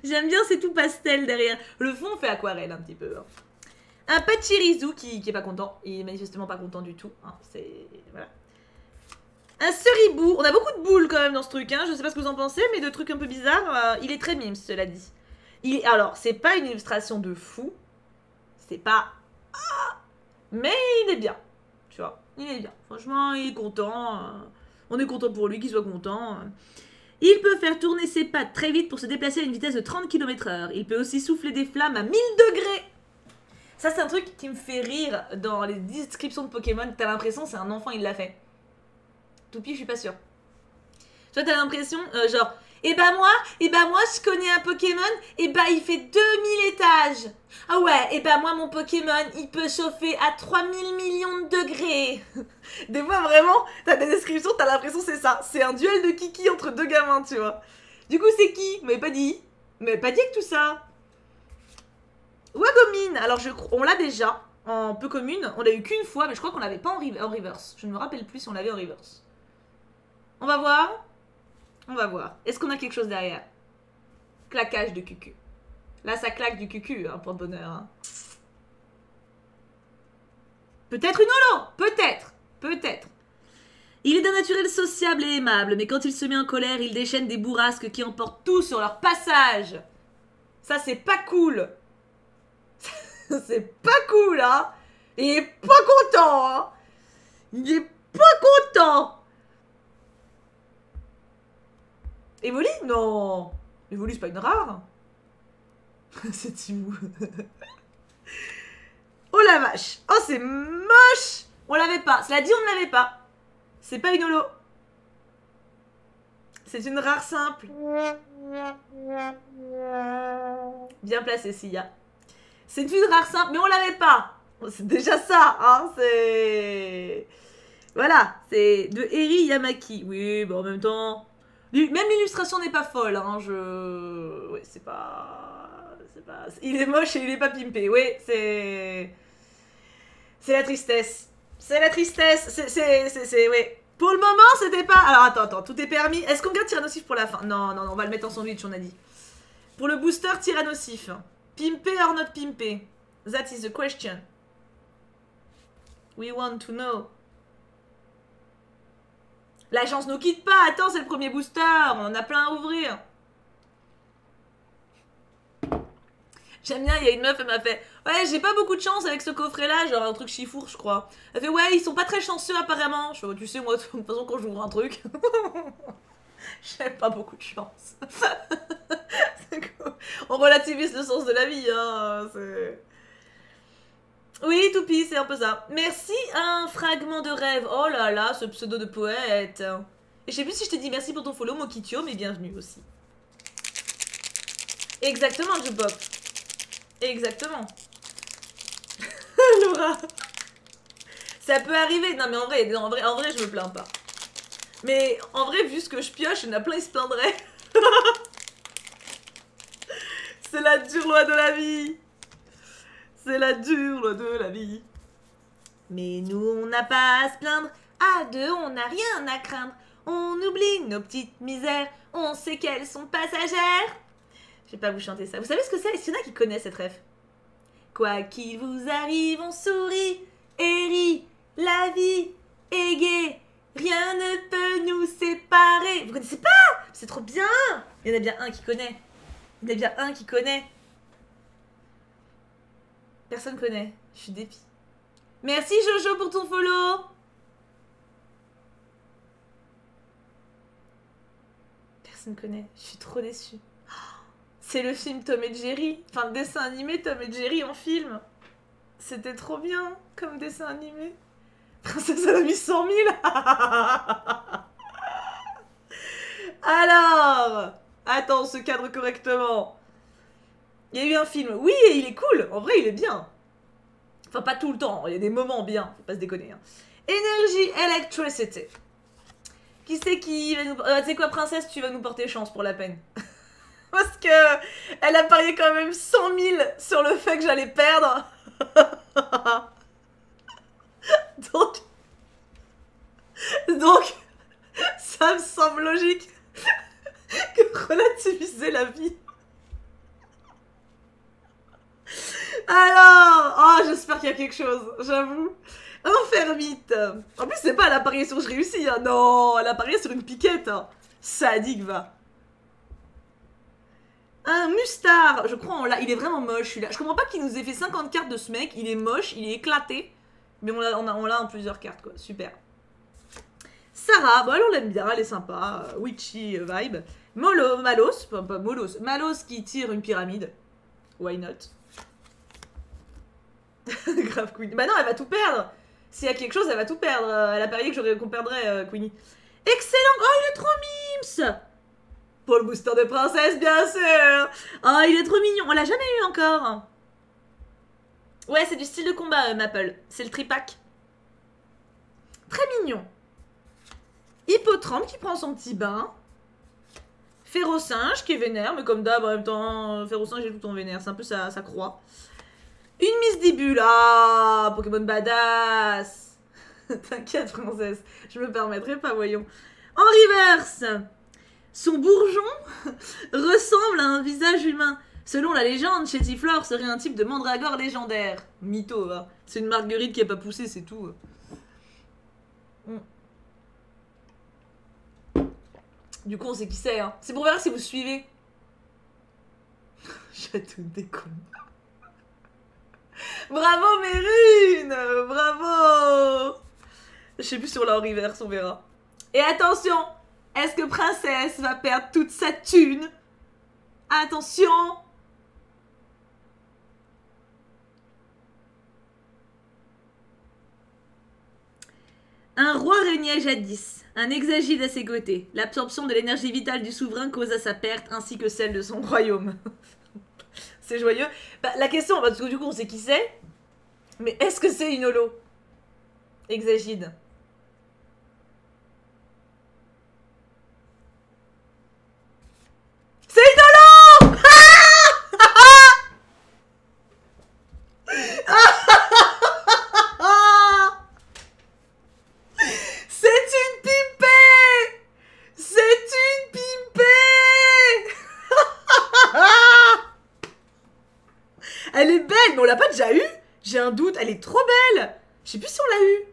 J'aime bien, c'est tout pastel derrière. Le fond fait aquarelle un petit peu. Hein. Un Pachirisu qui est pas content. Il est manifestement pas content du tout. Hein. C'est... Voilà. Un Seribou. On a beaucoup de boules quand même dans ce truc. Hein. Je sais pas ce que vous en pensez, mais de trucs un peu bizarres. Il est très mime, cela dit. Alors, c'est pas une illustration de fou. C'est pas... Ah, mais il est bien. Tu vois, il est bien. Franchement, il est content. On est content pour lui qu'il soit content. Il peut faire tourner ses pattes très vite pour se déplacer à une vitesse de 30 km/h. Il peut aussi souffler des flammes à 1000 degrés. Ça, c'est un truc qui me fait rire dans les descriptions de Pokémon. T'as l'impression c'est un enfant, il l'a fait. Toupie, je suis pas sûre. Tu vois, t'as l'impression, genre... Et bah moi, je connais un Pokémon, et bah il fait 2000 étages. Ah ouais, et bah moi, mon Pokémon, il peut chauffer à 3000 millions de degrés. Des fois, vraiment, t'as des descriptions, t'as l'impression c'est ça. C'est un duel de kiki entre deux gamins, tu vois. Du coup, c'est qui? Mais pas dit. Mais pas dit que tout ça. Wagomine, alors on l'a déjà en peu commune. On l'a eu qu'une fois, mais je crois qu'on l'avait pas en reverse. Je ne me rappelle plus si on l'avait en reverse. On va voir. On va voir. Est-ce qu'on a quelque chose derrière? Claquage de cucu. Là, ça claque du cucu, hein, pour de bonheur. Hein. Peut-être une holo. Peut-être. Peut-être. Il est d'un naturel sociable et aimable, mais quand il se met en colère, il déchaîne des bourrasques qui emportent tout sur leur passage. Ça, c'est pas cool. C'est pas cool, hein. Il est pas content, hein. Il est pas content. Evoli? Non. Evoli, c'est pas une rare. C'est Timou. Oh la vache. Oh, c'est moche. On l'avait pas. Cela dit, on ne l'avait pas. C'est pas une holo. C'est une rare simple. Bien placé, Sia. C'est une rare simple, mais on l'avait pas. C'est déjà ça, hein. C'est... Voilà. C'est de Eri Yamaki. Oui, bah en même temps... Même l'illustration n'est pas folle, hein, Oui, c'est pas... Il est moche et il est pas pimpé, oui, c'est... C'est la tristesse. C'est la tristesse, oui. Pour le moment, c'était pas... Alors, attends, tout est permis. Est-ce qu'on garde Tyrannosif pour la fin? Non, on va le mettre en sandwich, on a dit. Pour le booster Tyrannosif. Pimpé or not pimpé? That is the question. We want to know. La chance nous quitte pas. Attends, c'est le premier booster. On en a plein à ouvrir. J'aime bien, il y a une meuf, elle m'a fait... Ouais, j'ai pas beaucoup de chance avec ce coffret-là. Genre un truc chifour, je crois. Elle fait, ouais, ils sont pas très chanceux apparemment. Je fais, tu sais, moi, de toute façon, quand j'ouvre un truc... j'ai pas beaucoup de chance. On relativise le sens de la vie, hein. Oui, Toupie, c'est un peu ça. Merci, un fragment de rêve. Oh là là, ce pseudo de poète. Et je sais plus si je t'ai dit merci pour ton follow, Mokitio, mais bienvenue aussi. Exactement, Jupop. Exactement. Laura. Ça peut arriver. Non, mais en vrai, je me plains pas. Mais en vrai, vu ce que je pioche, il y en a plein, ils se plaindraient. C'est la dure loi de la vie. C'est la dure loi de la vie. Mais nous, on n'a pas à se plaindre. À deux, on n'a rien à craindre. On oublie nos petites misères. On sait qu'elles sont passagères. Je vais pas vous chanter ça. Vous savez ce que c'est? Est-ce qu'il y en a qui connaissent cette ref? Quoi qu'il vous arrive, on sourit et rit. La vie est gaie. Rien ne peut nous séparer. Vous connaissez pas? C'est trop bien. Il y en a bien un qui connaît. Il y en a bien un qui connaît. Personne connaît. Je suis dépit. Merci Jojo pour ton follow. Personne connaît. Je suis trop déçue. C'est le film Tom et Jerry. Enfin, le dessin animé Tom et Jerry en film. C'était trop bien comme dessin animé. Princesse, elle a mis 100 000. Alors, attends, on se cadre correctement. Il y a eu un film. Oui, et il est cool. En vrai, il est bien. Enfin, pas tout le temps. Il y a des moments bien. Faut pas se déconner. Hein. Energy Electricity. Qui c'est qui va nous... tu sais quoi, princesse, tu vas nous porter chance pour la peine. Parce que elle a parié quand même 100 000 sur le fait que j'allais perdre. Donc, Ça me semble logique que relativiser la vie. Alors, oh, j'espère qu'il y a quelque chose, j'avoue. Enfermite. En plus, c'est pas à l'apparition que je réussis, hein. Non, elle apparaît sur une piquette. Hein. Sadique, va. Un mustard. Je crois en là. Il est vraiment moche, celui-là. Je comprends pas qu'il nous ait fait 50 cartes de ce mec. Il est moche, il est éclaté. Mais on l'a en plusieurs cartes, quoi. Super. Sarah, bon, elle, on l'aime bien, elle est sympa. Witchy vibe. Malos, pas Molos. Malos qui tire une pyramide. Why not? Grave Queenie. Bah non, elle va tout perdre. S'il y a quelque chose, elle va tout perdre. Elle a parié qu'on perdrait Queenie. Excellent. Oh, il est trop mimes. Pour le booster de princesse, bien sûr. Oh, il est trop mignon. On l'a jamais eu encore. Ouais, c'est du style de combat, Maple. C'est le tripack. Très mignon. Hippotrampe qui prend son petit bain. Férocinge qui est vénère, mais comme d'hab, en même temps, Férocinge est tout le temps vénère. C'est un peu sa croix. Une Miss Débule. Ah, Pokémon badass. T'inquiète, princesse. Je me permettrai pas, voyons. En reverse. Son bourgeon ressemble à un visage humain. Selon la légende, Chétiflore serait un type de mandragore légendaire. Mytho, hein. C'est une marguerite qui a pas poussé, c'est tout. Du coup, on sait qui c'est. Hein. C'est pour voir si vous suivez. J'ai tout déconné. Bravo, Mérune. Bravo. Je sais plus sur la reverse, on verra. Et attention, est-ce que Princesse va perdre toute sa thune? Attention. Un roi régnait jadis, un hexagide à ses côtés. L'absorption de l'énergie vitale du souverain causa sa perte ainsi que celle de son royaume. C'est joyeux. Bah, la question, parce que du coup on sait qui c'est, mais est-ce que c'est une holo? Hexagide. C'est une holo. C'est une pimpée. C'est une pimpée. Elle est belle, mais on l'a pas déjà eue? J'ai un doute, elle est trop belle. Je sais plus si on l'a eue.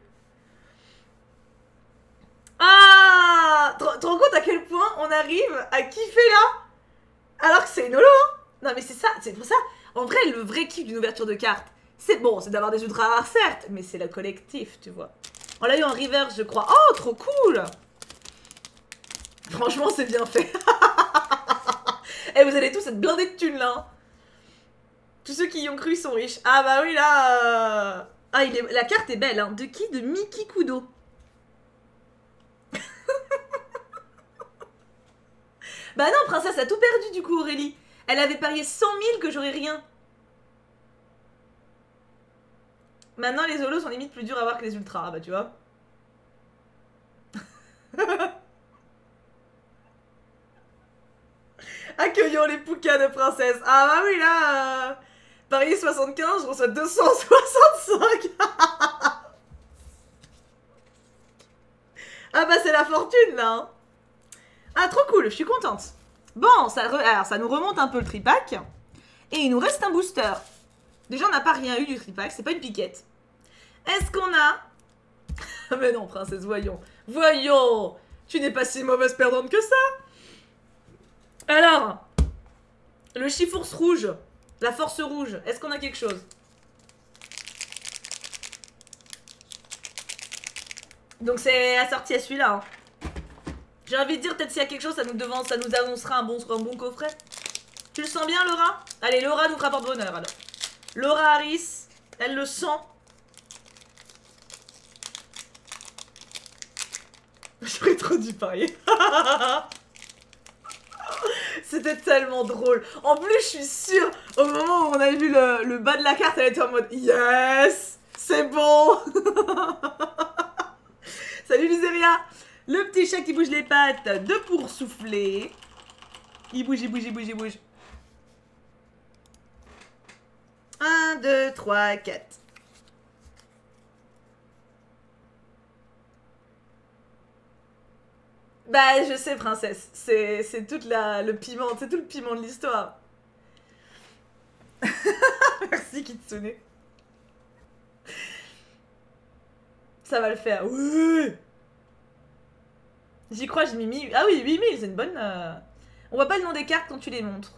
Ah, tu te rends compte à quel point on arrive à kiffer là? Alors que c'est une holo, hein. Non mais c'est ça, c'est pour ça. En vrai, le vrai kiff d'une ouverture de cartes, c'est bon, c'est d'avoir des ultra rares certes, mais c'est le collectif, tu vois. On l'a eu en reverse, je crois. Oh, trop cool. Franchement, c'est bien fait. Et vous allez tous être blindés de thunes là. Hein. Tous ceux qui y ont cru sont riches. Ah bah oui, là... Ah, la carte est belle, hein. De qui? De Miki Kudo. Bah non, princesse a tout perdu du coup, Aurélie. Elle avait parié 100 000 que j'aurais rien. Maintenant, les holos sont limite plus durs à voir que les ultras, bah tu vois. Accueillons les poucas de princesse. Ah bah oui, là... Parier 75, je reçois 265. Ah bah c'est la fortune, là. Hein. Ah, trop cool, je suis contente. Bon, alors ça nous remonte un peu le tripack. Et il nous reste un booster. Déjà, on n'a pas rien eu du tripack, c'est pas une piquette. Est-ce qu'on a... Mais non, princesse, voyons. Voyons. Tu n'es pas si mauvaise perdante que ça. Alors, le chiffours rouge, la force rouge, est-ce qu'on a quelque chose? Donc c'est assorti à celui-là. Hein. J'ai envie de dire, peut-être s'il y a quelque chose, ça nous annoncera un bon coffret. Tu le sens bien, Laura? Allez, Laura nous fera porte-bonheur, alors. Laura Harris, elle le sent. J'aurais trop dû parier. C'était tellement drôle. En plus, je suis sûre, au moment où on a vu le bas de la carte, elle était en mode yes, c'est bon. Salut Luzeria. Le petit chat qui bouge les pattes de pour souffler. Il bouge, il bouge, il bouge, il bouge. 1, 2, 3, 4. Bah, je sais, princesse. C'est tout le piment, c'est tout le piment de l'histoire. Merci, Kitsune. Ça va le faire. Oui. J'y crois, j'ai mis 1000. Ah oui, 8000, c'est une bonne... On voit pas le nom des cartes quand tu les montres.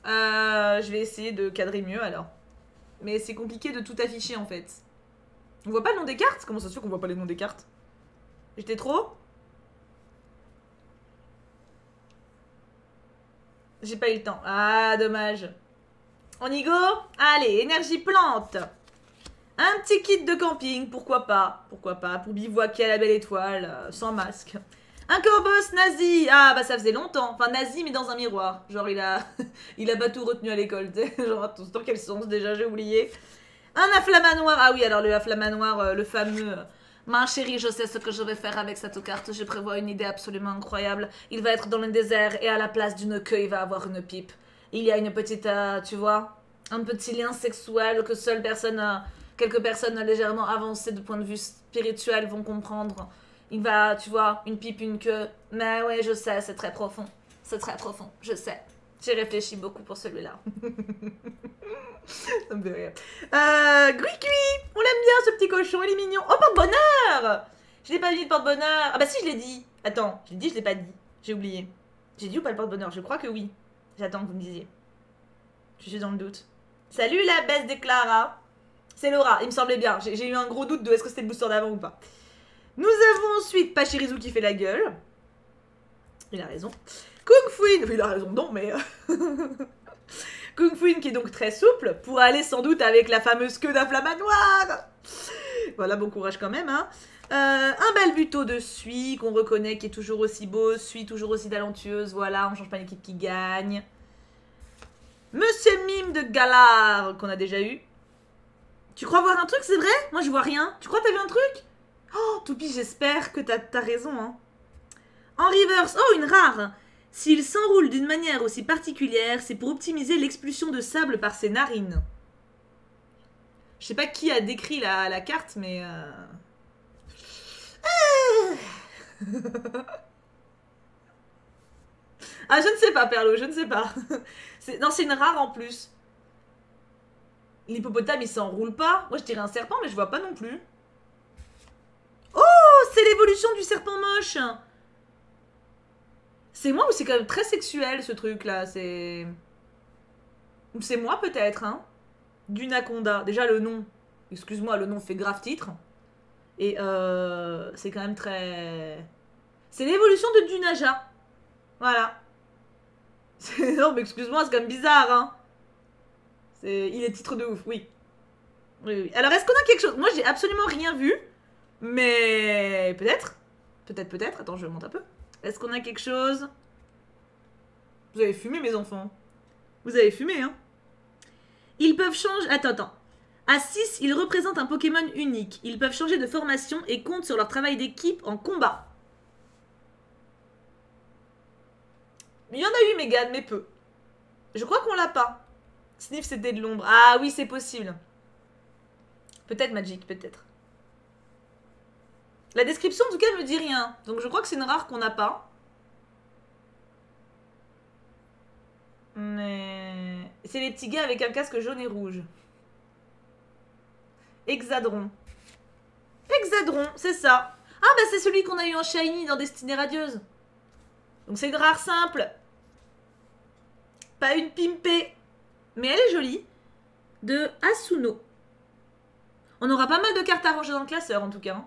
Je vais essayer de cadrer mieux, alors. Mais c'est compliqué de tout afficher, en fait. On voit pas le nom des cartes? Comment ça se fait qu'on voit pas les noms des cartes? J'étais trop? J'ai pas eu le temps. Ah, dommage. On y go? Allez, énergie plante. Un petit kit de camping, pourquoi pas? Pourquoi pas? Pour bivouaquer à la belle étoile, sans masque. Un corbeau nazi. Ah, bah ça faisait longtemps. Enfin, nazi, mais dans un miroir. Genre, il a pas tout retenu à l'école. Genre, dans quel sens déjà? J'ai oublié. Un afflamanoir. Ah oui, alors le afflamanoir, le fameux... Ma chérie, je sais ce que je vais faire avec cette carte. Je prévois une idée absolument incroyable. Il va être dans le désert et à la place d'une queue, il va avoir une pipe. Il y a une petite, tu vois, un petit lien sexuel que seule personne, quelques personnes légèrement avancées de point de vue spirituel vont comprendre. Il va, tu vois, une pipe, une queue. Mais ouais, je sais, c'est très profond. C'est très profond, je sais. J'ai réfléchi beaucoup pour celui-là. Ça me fait rire. Gui-Gui, on l'aime bien ce petit cochon, il est mignon. Oh, porte-bonheur! Je l'ai pas dit le porte-bonheur. Ah bah si, je l'ai dit. Attends, je l'ai dit, je l'ai pas dit. J'ai oublié. J'ai dit ou pas le porte-bonheur? Je crois que oui. J'attends que vous me disiez. Je suis dans le doute. Salut la baisse de Clara. C'est Laura, il me semblait bien. J'ai eu un gros doute de est-ce que c'était le booster d'avant ou pas. Nous avons ensuite Pachirisu qui fait la gueule. Il a raison. Kung Fuin, il a raison, non, mais... Kung Fuin qui est donc très souple, pour aller sans doute avec la fameuse queue d'inflamanoir. Voilà, bon courage quand même, hein. Un balbuto de Sui, qu'on reconnaît, qui est toujours aussi beau. Sui, toujours aussi talentueuse, voilà, on change pas l'équipe qui gagne. Monsieur Mime de Galar, qu'on a déjà eu. Tu crois voir un truc, c'est vrai? Moi, je vois rien. Tu crois que t'as vu un truc? Oh, Toupie, j'espère que t'as raison, hein. En reverse, oh, une rare. S'il s'enroule d'une manière aussi particulière, c'est pour optimiser l'expulsion de sable par ses narines. Je sais pas qui a décrit la carte, mais... Ah, je ne sais pas, Perlo, je ne sais pas. Non, c'est une rare en plus. L'hippopotame, il s'enroule pas. Moi, je dirais un serpent, mais je vois pas non plus. Oh, c'est l'évolution du serpent moche. C'est moi ou c'est quand même très sexuel, ce truc-là? C'est... Ou c'est moi, peut-être, hein? Dunaconda. Déjà, le nom. Excuse-moi, le nom fait grave titre. Et c'est quand même très... C'est l'évolution de Dunaja. Voilà. Non, mais excuse-moi, c'est quand même bizarre, hein? Il est titre de ouf, oui. Oui, oui. Alors, est-ce qu'on a quelque chose? Moi, j'ai absolument rien vu. Mais... Peut-être. Peut-être. Attends, je monte un peu. Est-ce qu'on a quelque chose? Vous avez fumé, mes enfants. Vous avez fumé, hein? Ils peuvent changer... Attends. À 6, ils représentent un Pokémon unique. Ils peuvent changer de formation et comptent sur leur travail d'équipe en combat. Il y en a eu, Mégane, mais peu. Je crois qu'on l'a pas. Sniff, c'était de l'ombre. Ah oui, c'est possible. Peut-être Magic, peut-être. La description, en tout cas, me dit rien. Donc je crois que c'est une rare qu'on n'a pas. Mais... C'est les petits gars avec un casque jaune et rouge. Hexadron. Hexadron, c'est ça. Ah bah c'est celui qu'on a eu en Shiny dans Destinée Radieuse. Donc c'est une rare simple. Pas une pimpée. Mais elle est jolie. De Asuno. On aura pas mal de cartes à ranger dans le classeur en tout cas. Hein.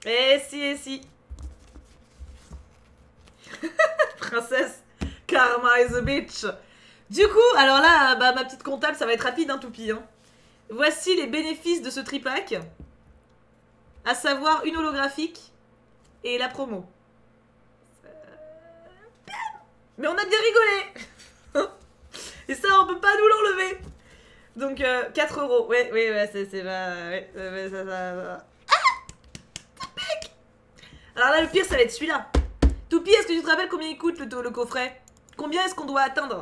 Eh si. Princesse, karma is a bitch. Du coup, alors là, bah, ma petite comptable, ça va être rapide, hein, Toupie. Hein. Voici les bénéfices de ce tripack. À savoir une holographique et la promo. Mais on a bien rigolé. Et ça, on peut pas nous l'enlever. Donc, 4 €. Ouais, c'est... Ouais, ça... Alors là, le pire, ça va être celui-là. Toupie, est-ce que tu te rappelles combien il coûte le coffret? Combien est-ce qu'on doit atteindre?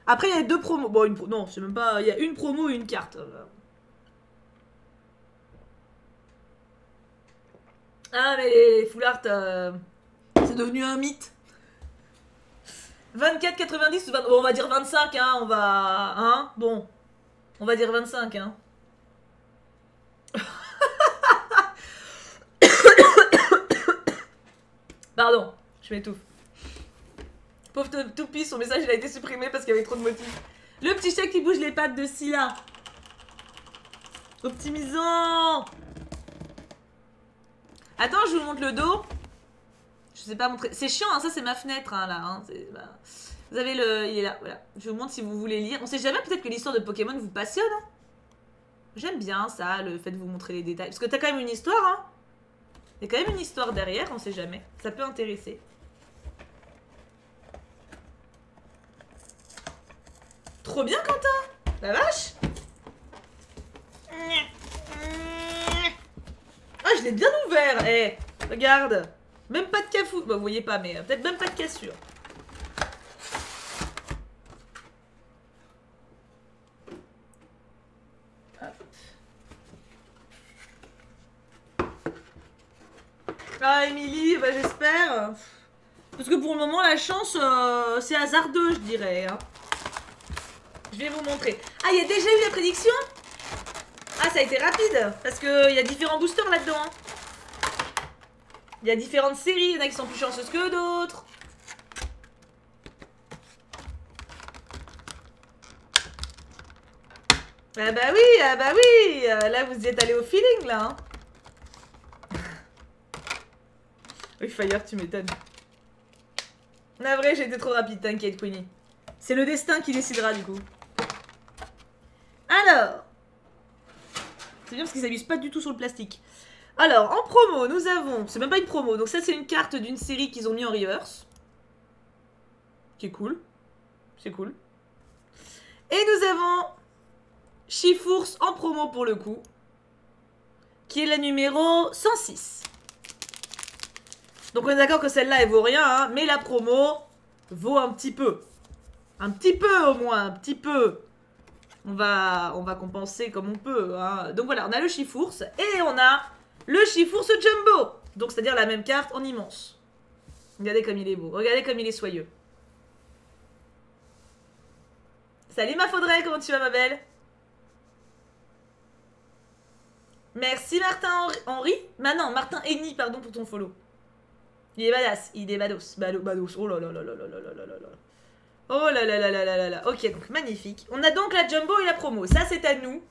Après, il y a 2 promos. Bon, non, c'est même pas... Il y a une promo et une carte. Ah, mais les full art, c'est devenu un mythe. 24,90 ou 20... Bon, on va dire 25, hein, on va... Hein. Bon. On va dire 25, hein. Pardon, je m'étouffe. Pauvre Toupie, son message il a été supprimé parce qu'il y avait trop de motifs. Le petit chat qui bouge les pattes de Scylla. Optimisant. Attends, je vous montre le dos. Je sais pas montrer. C'est chiant, hein, ça c'est ma fenêtre, hein, là. Hein, bah... Vous avez le... Il est là, voilà. Je vous montre si vous voulez lire. On sait jamais, peut-être que l'histoire de Pokémon vous passionne. Hein. J'aime bien ça, le fait de vous montrer les détails. Parce que t'as quand même une histoire, hein. Il y a quand même une histoire derrière, on sait jamais. Ça peut intéresser. Trop bien, Quentin. La vache. Ah, je l'ai bien ouvert. Eh, regarde. Même pas de cafou. Bah, vous voyez pas, mais peut-être même pas de cassure. Ah, Émilie, bah, j'espère. Parce que pour le moment, la chance, c'est hasardeux, je dirais. Hein. Je vais vous montrer. Ah, il y a déjà eu la prédiction? Ah, ça a été rapide. Parce qu'il y a différents boosters là-dedans. Hein. Il y a différentes séries. Il y en a qui sont plus chanceuses que d'autres. Ah bah oui, ah bah oui. Là, vous y êtes allé au feeling, là. Hein. Oui, Fire, tu m'étonnes. Navré, j'ai été trop rapide, t'inquiète, Queenie. C'est le destin qui décidera, du coup. Alors. C'est bien parce qu'ils s'amusent pas du tout sur le plastique. Alors, en promo, nous avons... C'est même pas une promo. Donc ça, c'est une carte d'une série qu'ils ont mis en reverse. Qui est cool. C'est cool. Et nous avons... Chifours en promo pour le coup. Qui est la numéro 106. Donc on est d'accord que celle-là, elle vaut rien. Hein, mais la promo vaut un petit peu. Un petit peu au moins, un petit peu. On va compenser comme on peut. Hein. Donc voilà, on a le Chifours et on a le Chifours Jumbo. Donc c'est-à-dire la même carte en immense. Regardez comme il est beau. Regardez comme il est soyeux. Salut ma Faudrey, comment tu vas ma belle? Merci Martin Henry. Bah non, Martin Henny, pardon pour ton follow. Il est badass, il est bados. Bados. Oh là là là là là là là là là. Oh là là là là là là là. Ok, donc magnifique. On a donc la jumbo et la promo. Ça, c'est à nous.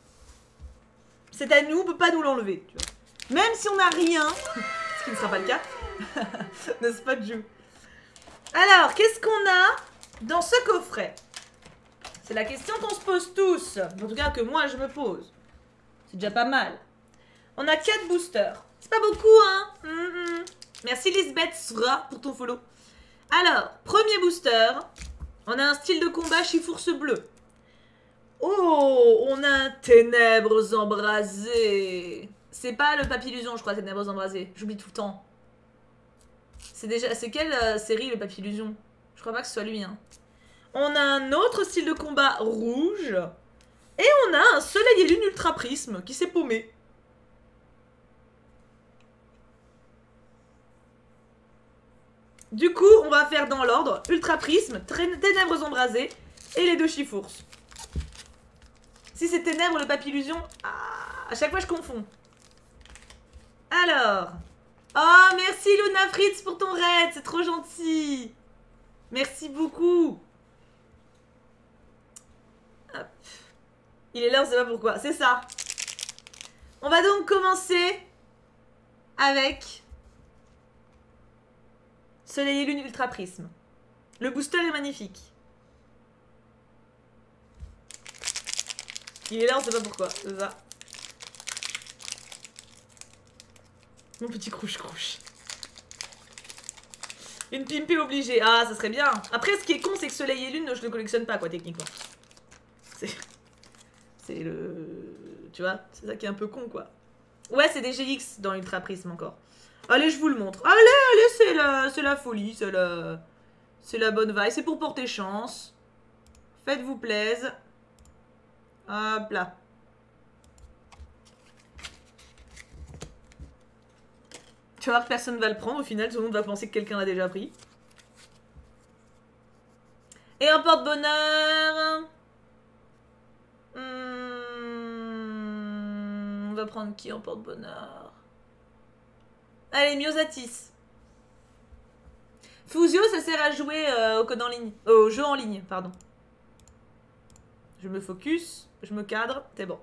C'est à nous, on peut pas nous l'enlever. Même si on n'a rien, ce qui ne sera pas le cas, n'est-ce pas, Ju? Alors, qu'est-ce qu'on a dans ce coffret? C'est la question qu'on se pose tous. En tout cas, que moi, je me pose. C'est déjà pas mal. On a 4 boosters. C'est pas beaucoup, hein. Merci Lisbeth Svra pour ton follow. Alors, premier booster. On a un style de combat Chifours bleu. Oh, on a un Ténèbres embrasées. C'est pas le Papillusion, je crois, Ténèbres embrasées. J'oublie tout le temps. C'est quelle série, le Papillusion? Je crois pas que ce soit lui. Hein. On a un autre style de combat rouge. Et on a un Soleil et Lune Ultra Prisme qui s'est paumé. Du coup, on va faire dans l'ordre Ultra Prisme, Ténèbres embrasées et les deux Chifours. Si c'est Ténèbres, le Papillusion, à chaque fois je confonds. Alors. Oh, merci Luna Fritz pour ton raid, c'est trop gentil. Merci beaucoup. Hop. Il est là, on sait pas pourquoi. C'est ça. On va donc commencer avec Soleil et Lune Ultra Prisme. Le booster est magnifique. Il est là, on sait pas pourquoi. C'est ça. Mon petit crouche-crouche. Une pimpée obligée. Ah, ça serait bien. Après, ce qui est con, c'est que Soleil et Lune, je le collectionne pas, quoi, techniquement. C'est le... Tu vois, c'est ça qui est un peu con, quoi. Ouais, c'est des GX dans Ultra Prisme encore. Allez, je vous le montre. Allez, c'est la folie, c'est la bonne vibe. C'est pour porter chance. Faites-vous plaisir. Hop là. Tu vas voir que personne va le prendre au final, tout le monde va penser que quelqu'un l'a déjà pris. Et un porte-bonheur. On va prendre qui en porte-bonheur? Allez, Myosatis. Fusio, ça sert à jouer au code en ligne. Au jeu en ligne, pardon. Je me focus, je me cadre, c'est bon.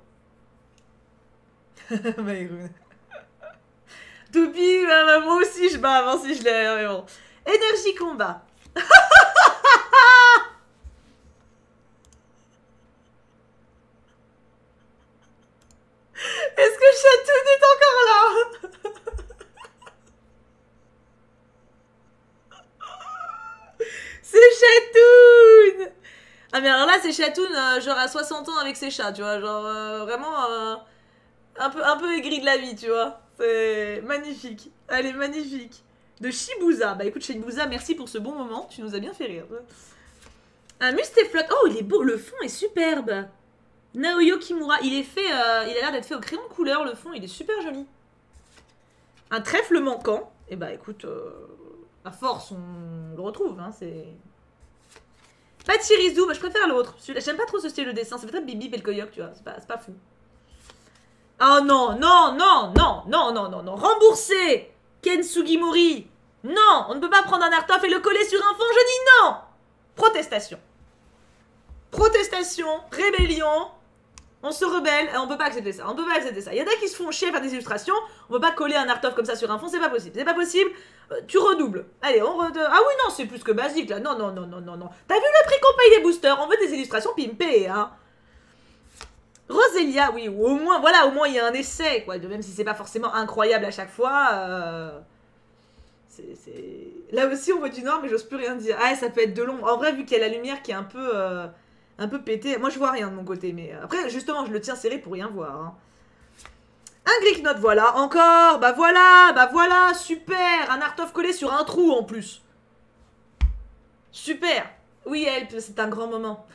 Maïroun. Toupi, moi aussi je bats avant si je l'ai. Bon. Énergie combat. Est-ce que Chatoun est encore là? C'est Chatoun. Ah mais alors là c'est Chatoun genre à 60 ans avec ses chats, tu vois, genre vraiment un peu aigri de la vie, tu vois. C'est magnifique. Elle est magnifique. De Shibuza. Bah écoute Shibuza, merci pour ce bon moment, tu nous as bien fait rire. Un Mustaflot. Oh il est beau, le fond est superbe. Naoyo Kimura, il est fait, il a l'air d'être fait au crayon de couleur, le fond il est super joli. Un trèfle manquant. Et bah écoute, à force on le retrouve, hein, c'est... Pachirisu, bah je préfère l'autre. J'aime pas trop ce style de dessin, ça fait très Bibi et le Coyote, tu vois, c'est pas fou. Oh non, non, non, non, non, non, non, non, remboursé Ken Sugimori. Non, on ne peut pas prendre un Artof et le coller sur un fond, je dis non. Protestation. Protestation, rébellion. On se rebelle, on peut pas accepter ça, on peut pas accepter ça. Il y en a qui se font chier à faire des illustrations, on peut pas coller un Artof comme ça sur un fond, c'est pas possible, c'est pas possible. Tu redoubles. Allez, on redouble. Ah oui, non, c'est plus que basique là, non, non, non, non, non, non. T'as vu le prix qu'on paye des boosters? On veut des illustrations pimpées, hein. Roselia, oui, ou au moins, voilà, au moins il y a un essai, quoi. Même si c'est pas forcément incroyable à chaque fois. Là aussi, on voit du noir, mais j'ose plus rien dire. Ah, ça peut être de l'ombre. En vrai, vu qu'il y a la lumière qui est un peu pétée. Moi, je vois rien de mon côté, mais après, justement, je le tiens serré pour rien voir. Hein. Un Greek Note, voilà. Encore, bah voilà, super. Un Artof collé sur un trou, en plus. Super. Oui, Help, c'est un grand moment.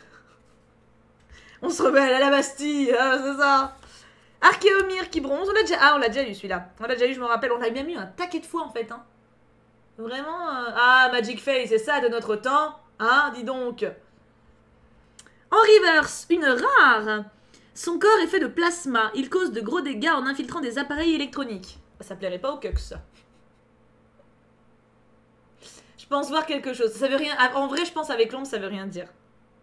On se rebelle à la Bastille, c'est ça. Archéomir qui bronze, on l'a déjà eu celui-là. On l'a déjà eu, je me rappelle, on l'a bien mis un taquet de fois en fait. Hein. Vraiment. Ah, Magic Face, c'est ça de notre temps. Hein, dis donc. En reverse, une rare. Son corps est fait de plasma. Il cause de gros dégâts en infiltrant des appareils électroniques. Ça plairait pas au Cux, ça. Je pense voir quelque chose. Ça veut rien. En vrai, je pense avec l'ombre, ça veut rien dire.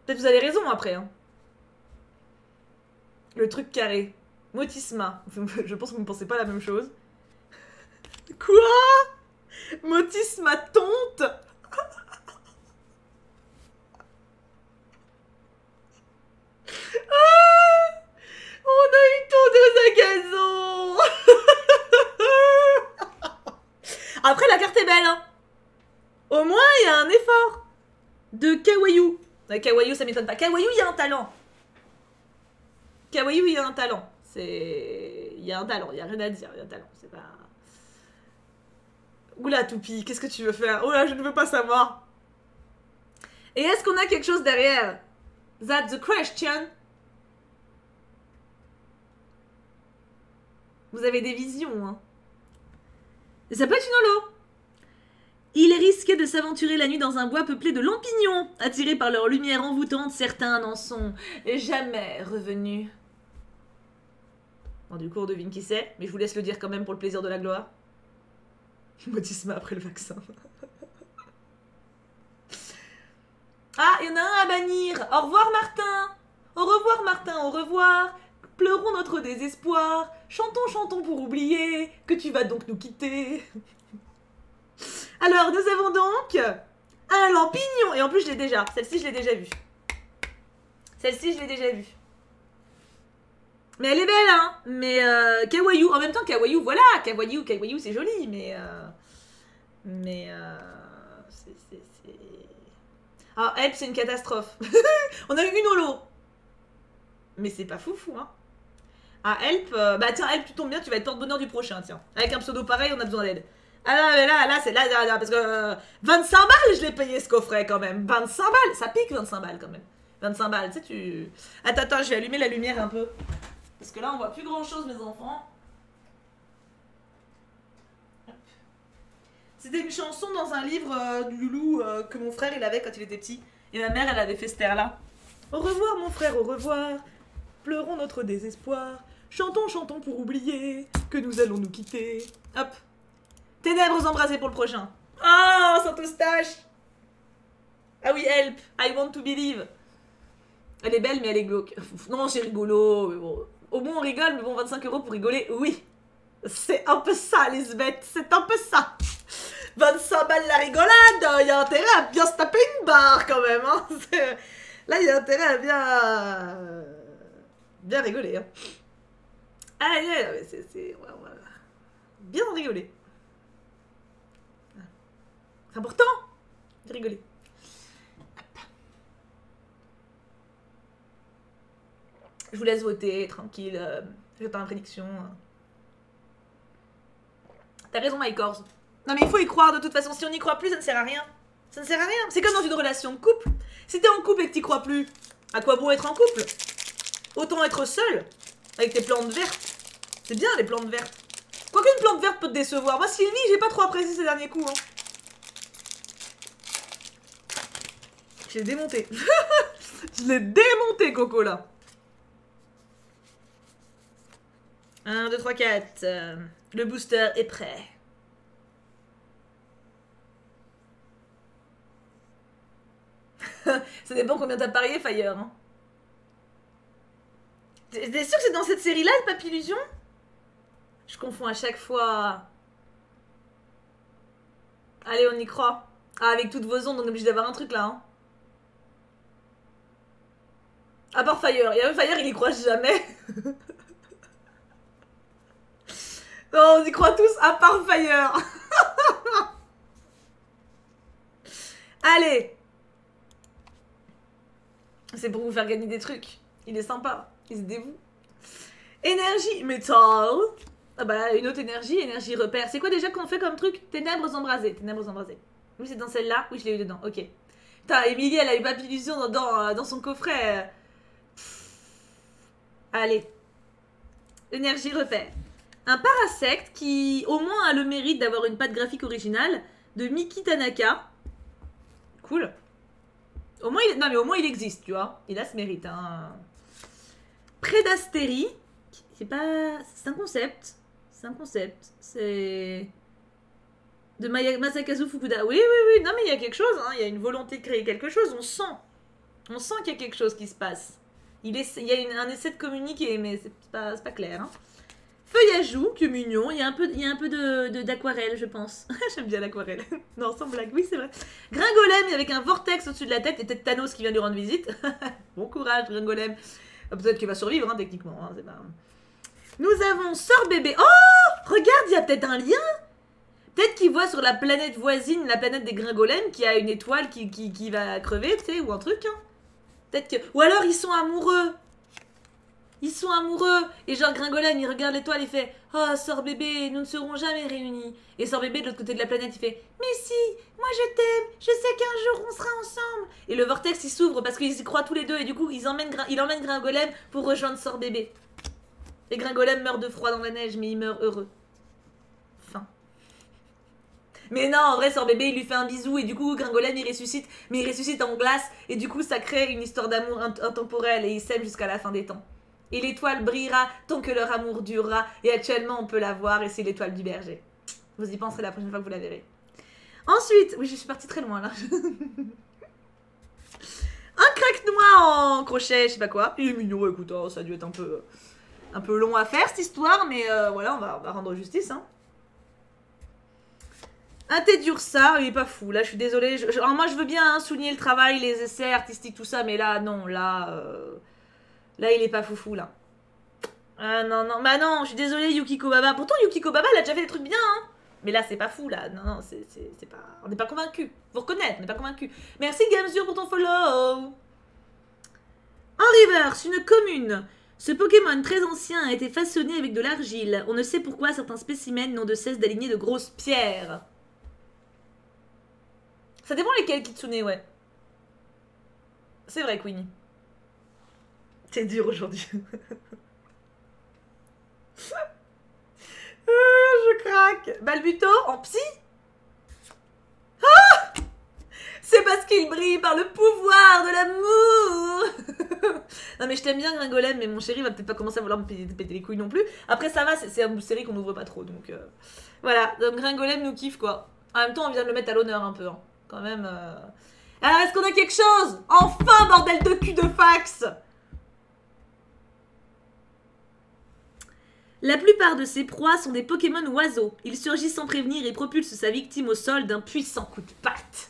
Peut-être vous avez raison après. Hein. Le truc carré. Motisma. Je pense que vous ne pensez pas la même chose. Quoi? Motisma tonte? Ah, on a une tondeuse à gazon. Après, la carte est belle. Hein. Au moins, il y a un effort. De Kawaii. Kawaii, ça m'étonne pas. Kawaii, il y a un talent. Kawaii, il y a un talent. Il y a un talent, il y a rien à dire, il y a un talent. C'est pas... Oula, Toupie, qu'est-ce que tu veux faire? Oh là, je ne veux pas savoir. Et est-ce qu'on a quelque chose derrière? That's the question. Vous avez des visions, hein. Ça peut être une holo. Il est risqué de s'aventurer la nuit dans un bois peuplé de lampignons. Attirés par leur lumière envoûtante, certains n'en sont jamais revenus. Bon, du coup, on devine qui c'est, mais je vous laisse le dire quand même pour le plaisir de la gloire. Motisma après le vaccin. Ah, il y en a un à bannir. Au revoir, Martin. Au revoir, Martin, au revoir. Pleurons notre désespoir. Chantons, chantons pour oublier que tu vas donc nous quitter. Alors, nous avons donc un lampignon. Et en plus, je l'ai déjà. Celle-ci, je l'ai déjà vue. Celle-ci, je l'ai déjà vue. Mais elle est belle, hein. Mais Kawaii, en même temps, Kawaii, voilà. Kawaii, c'est joli, mais... c'est... Ah, Help, c'est une catastrophe. On a eu une holo. Mais c'est pas foufou, hein. Ah, Help, bah tiens, Help, tu tombes bien, tu vas être porte-bonheur du prochain, tiens. Avec un pseudo pareil, on a besoin d'aide. Ah non, mais là, c'est là, parce que 25 balles, je l'ai payé ce coffret quand même. 25 balles, ça pique 25 balles quand même. 25 balles, tu sais, tu... Attends, je vais allumer la lumière un peu. Parce que là, on voit plus grand chose, mes enfants. Hop. C'était une chanson dans un livre du loulou que mon frère il avait quand il était petit. Et ma mère elle avait fait cette air-là. Au revoir mon frère, au revoir. Pleurons notre désespoir. Chantons, chantons pour oublier que nous allons nous quitter. Hop. Ténèbres embrasées pour le prochain. Ah, oh, Saint-Eustache. Ah oui, help. I want to believe. Elle est belle mais elle est glauque. Non, c'est rigolo. Mais bon. Au moins on rigole, mais bon, 25 € pour rigoler, oui. C'est un peu ça, Lisbeth. C'est un peu ça. 25 balles la rigolade. Il y a intérêt à bien se taper une barre quand même. Hein. Là, il y a intérêt à bien rigoler. Hein. Ah, ouais, c'est... on va bien rigoler. C'est important de rigoler. Je vous laisse voter, tranquille. J'attends la prédiction. T'as raison, Mike Horse. Non mais il faut y croire de toute façon. Si on n'y croit plus, ça ne sert à rien. Ça ne sert à rien. C'est comme dans une relation de couple. Si t'es en couple et que t'y crois plus, à quoi bon être en couple? Autant être seul, avec tes plantes vertes. C'est bien les plantes vertes. Quoique une plante verte peut te décevoir. Moi, Sylvie, j'ai pas trop apprécié ces derniers coups. Hein. Je l'ai démonté. Je l'ai démonté, Coco, là. 1, 2, 3, 4. Le booster est prêt. Ça dépend combien t'as parié, Fire. Hein. T'es sûr que c'est dans cette série-là, le Papillusion? Je confonds à chaque fois. Allez, on y croit. Ah, avec toutes vos ondes, on est obligé d'avoir un truc là. Hein. À part Fire. Il y a même Fire, il y croit jamais. Non, on y croit tous, à part Fire. Allez. C'est pour vous faire gagner des trucs. Il est sympa. Il se dévoue. Énergie métal. Ah bah, une autre énergie, énergie repère. C'est quoi déjà qu'on fait comme truc? Ténèbres embrasées. Ténèbres embrasées. Oui, c'est dans celle-là. Oui, je l'ai eu dedans. Ok. Putain, Émilie, elle a eu Papillusion dans son coffret. Allez. Énergie repère. Un parasecte qui, au moins, a le mérite d'avoir une patte graphique originale de Miki Tanaka. Cool. Au moins, non, mais au moins, il existe, tu vois. Il a ce mérite. Hein. Prédastérie. C'est pas... C'est un concept. C'est un concept. C'est... De Masakazu Fukuda. Oui, oui, oui. Non, mais il y a quelque chose. Hein. Il y a une volonté de créer quelque chose. On sent. On sent qu'il y a quelque chose qui se passe. Il y a un essai de communiquer, mais c'est pas clair. Hein. Feuillajou, que mignon. Il y a un peu d'aquarelle, je pense. J'aime bien l'aquarelle. Non, sans blague. Oui, c'est vrai. Gringolem avec un vortex au-dessus de la tête et peut-être Thanos qui vient lui rendre visite. Bon courage, Gringolem. Peut-être qu'il va survivre, hein, techniquement. Hein, c'est pas... Nous avons Sœur Bébé. Oh, regarde, il y a peut-être un lien. Peut-être qu'il voit sur la planète voisine, la planète des Gringolems, qu'il y a une étoile qui va crever, tu sais, ou un truc. Hein. Peut-être que... Ou alors, ils sont amoureux. Ils sont amoureux. Et genre, Gringolem, il regarde l'étoile et fait « Oh, Sœur Bébé, nous ne serons jamais réunis. » Et Sœur Bébé, de l'autre côté de la planète, il fait « Mais si, moi je t'aime. Je sais qu'un jour, on sera ensemble. » Et le vortex, il s'ouvre parce qu'ils y croient tous les deux. Et du coup, il emmène Gringolem pour rejoindre Sœur Bébé. Et Gringolem meurt de froid dans la neige, mais il meurt heureux. Fin. Mais non, en vrai, Sœur Bébé, il lui fait un bisou. Et du coup, Gringolem, il ressuscite. Mais il ressuscite en glace. Et du coup, ça crée une histoire d'amour intemporelle. Et ils s'aiment jusqu'à la fin des temps. Et l'étoile brillera tant que leur amour durera. Et actuellement, on peut la voir. Et c'est l'étoile du berger. Vous y penserez la prochaine fois que vous la verrez. Ensuite, oui, je suis partie très loin là. Un craque-noix en crochet, je sais pas quoi. Il est mignon, écoute, oh, ça a dû être un peu long à faire cette histoire. Mais voilà, on va rendre justice. Hein. Un thé d'Ursa, il est pas fou. Là, je suis désolée. Alors, moi, je veux bien hein, souligner le travail, les essais artistiques, tout ça. Mais là, non, là... Là, il est pas foufou, là. Ah non, non, bah non, je suis désolée, Yukiko Baba. Pourtant, Yukiko Baba, elle a déjà fait des trucs bien, hein. Mais là, c'est pas fou, là. Non, non, c'est pas... On n'est pas convaincus. Faut reconnaître, on n'est pas convaincus. Merci, Gamzur, pour ton follow. En reverse, une commune. Ce Pokémon très ancien a été façonné avec de l'argile. On ne sait pourquoi certains spécimens n'ont de cesse d'aligner de grosses pierres. Ça dépend lesquels, Kitsune, ouais. C'est vrai, Queenie. C'est dur aujourd'hui. Je craque. Balbuto en psy. C'est parce qu'il brille par le pouvoir de l'amour. Non mais je t'aime bien Gringolem, mais mon chéri va peut-être pas commencer à vouloir me péter les couilles non plus. Après ça va, c'est une série qu'on n'ouvre pas trop, donc voilà. Donc Gringolem nous kiffe quoi. En même temps on vient de le mettre à l'honneur un peu, hein. Quand même. Alors est-ce qu'on a quelque chose? Enfin bordel de cul de fax. La plupart de ses proies sont des Pokémon oiseaux. Il surgit sans prévenir et propulse sa victime au sol d'un puissant coup de patte.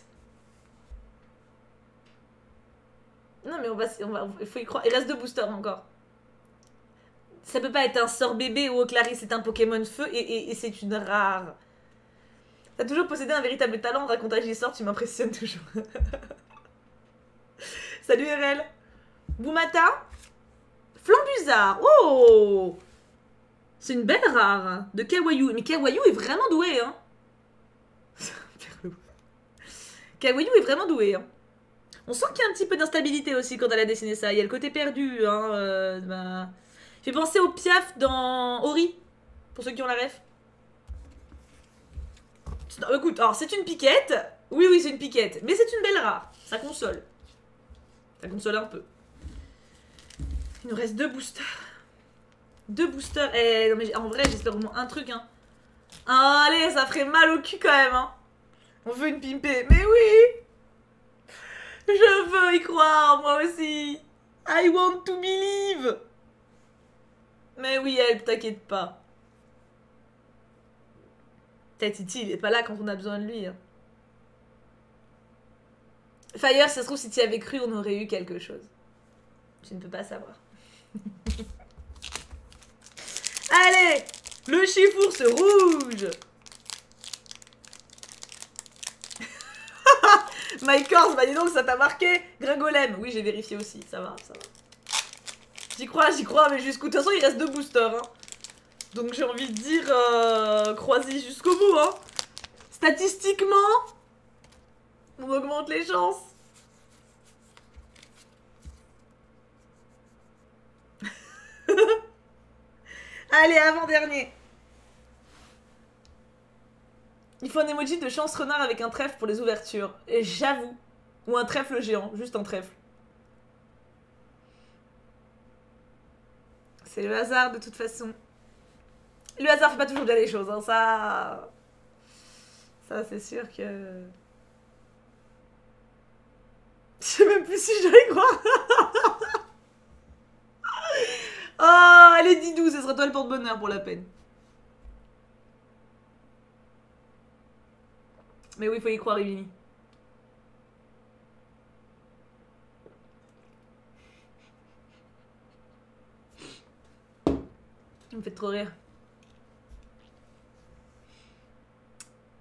Non mais il faut y croire. Il reste 2 boosters encore. Ça peut pas être un sort bébé ou Oclari, c'est un Pokémon feu et c'est une rare. T'as toujours possédé un véritable talent, racontage l'histoire, tu m'impressionnes toujours. Salut RL. Boumata. Flambuzard. Oh, c'est une belle rare de Kawaii. Mais Kawaii est vraiment doué, hein. Kawaii est vraiment doué, hein. On sent qu'il y a un petit peu d'instabilité aussi quand elle a dessiné ça. Il y a le côté perdu, hein. J'ai pensé au Piaf dans Ori, pour ceux qui ont la ref. Non, écoute, alors c'est une piquette. Oui, c'est une piquette. Mais c'est une belle rare. Ça console. Ça console un peu. Il nous reste 2 boosters. 2 boosters. Non mais en vrai, j'espère au moins un truc, hein. Ah, allez, ça ferait mal au cul quand même, hein. On veut une pimpée. Mais oui. Je veux y croire, moi aussi. I want to believe. Mais oui, elle, t'inquiète pas. Titi, il est pas là quand on a besoin de lui. Hein. Fire, si ça se trouve, si tu y avais cru, on aurait eu quelque chose. Tu ne peux pas savoir. Allez, le chiffours rouge. Mike Horse, bah dis donc, ça t'a marqué. Gringolem, oui, j'ai vérifié aussi, ça va, ça va. J'y crois, mais jusqu'au... De toute façon, il reste 2 boosters, hein. Donc j'ai envie de dire, croisez jusqu'au bout, hein. Statistiquement, on augmente les chances. Allez, avant-dernier. Il faut un emoji de chance renard avec un trèfle pour les ouvertures. Et j'avoue. Ou un trèfle géant, juste un trèfle. C'est le hasard de toute façon. Le hasard fait pas toujours bien les choses, hein. Ça c'est sûr que... Je sais même plus si j'allais croire. Oh, allez, Didou, ce sera toi le porte-bonheur pour la peine. Mais oui, il faut y croire, Evini. Il me fait trop rire.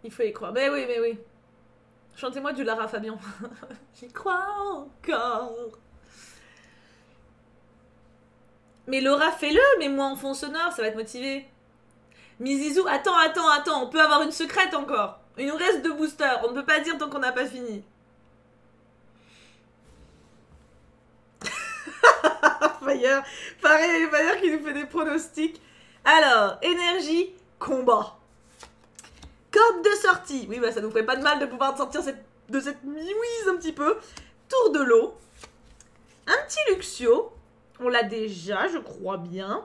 Il faut y croire. Mais oui. Chantez-moi du Lara Fabian. J'y crois encore. Mais Laura, fais-le, mets-moi en fond sonore, ça va te motiver. Mizizou, attends, on peut avoir une secrète encore. Il nous reste 2 boosters, on ne peut pas dire tant qu'on n'a pas fini. Fire, pareil, Fire qui nous fait des pronostics. Alors, énergie, combat. Corde de sortie. Oui, bah ça nous ferait pas de mal de pouvoir sortir de cette miouise un petit peu. Tour de l'eau. Un petit Luxio. On l'a déjà, je crois bien.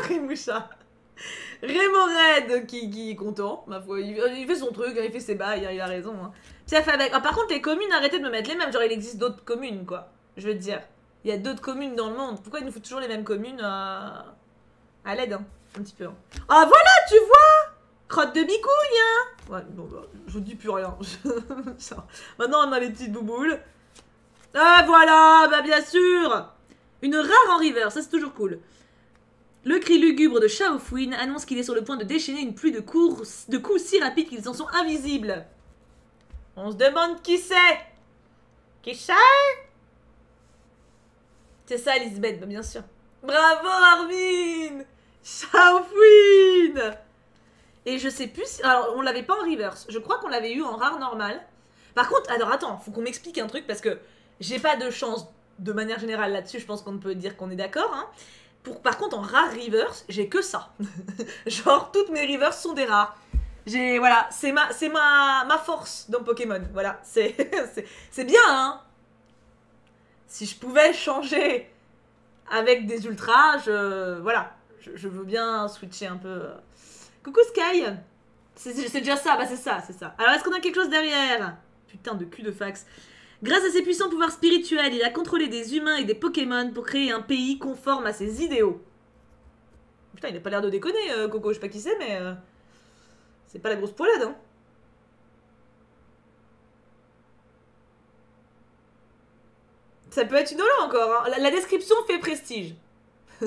Rimoucha. Rémorède qui est content, ma foi. Il fait son truc, hein, il fait ses bails, hein, il a raison. Hein. Piaf avec. Ah, par contre, les communes, arrêtez de me mettre les mêmes. Genre, il existe d'autres communes, quoi. Je veux dire. Il y a d'autres communes dans le monde. Pourquoi ils nous foutent toujours les mêmes communes à l'aide, hein, un petit peu. Hein. Ah, voilà, tu vois. Crotte de bicouille, hein. Ouais, bon, bah, je vous dis plus rien. Maintenant, on a les petites bouboules. Ah, voilà, bah bien sûr. Une rare en river, ça c'est toujours cool. Le cri lugubre de Shaofuin annonce qu'il est sur le point de déchaîner une pluie de coups si rapides qu'ils en sont invisibles. On se demande qui c'est. Qui c'est? C'est ça, Lisbeth, bah bien sûr. Bravo, Armin. Shaofuin. Et je sais plus si... Alors, on l'avait pas en reverse. Je crois qu'on l'avait eu en rare normal. Par contre, alors attends, faut qu'on m'explique un truc parce que j'ai pas de chance de manière générale là-dessus. Je pense qu'on peut dire qu'on est d'accord, hein. Par contre, en rare reverse, j'ai que ça. Genre, toutes mes reverse sont des rares. Voilà, c'est ma force dans Pokémon. Voilà, c'est bien, hein. Si je pouvais changer avec des ultras, voilà, je veux bien switcher un peu. Coucou Sky. C'est déjà ça, bah c'est ça. Alors est-ce qu'on a quelque chose derrière? Putain de cul de fax. Grâce à ses puissants pouvoirs spirituels, il a contrôlé des humains et des Pokémon pour créer un pays conforme à ses idéaux. Putain, il a pas l'air de déconner, Coco, je sais pas qui c'est, mais... c'est pas la grosse poilade, hein. Ça peut être une holo encore, hein. La description fait prestige.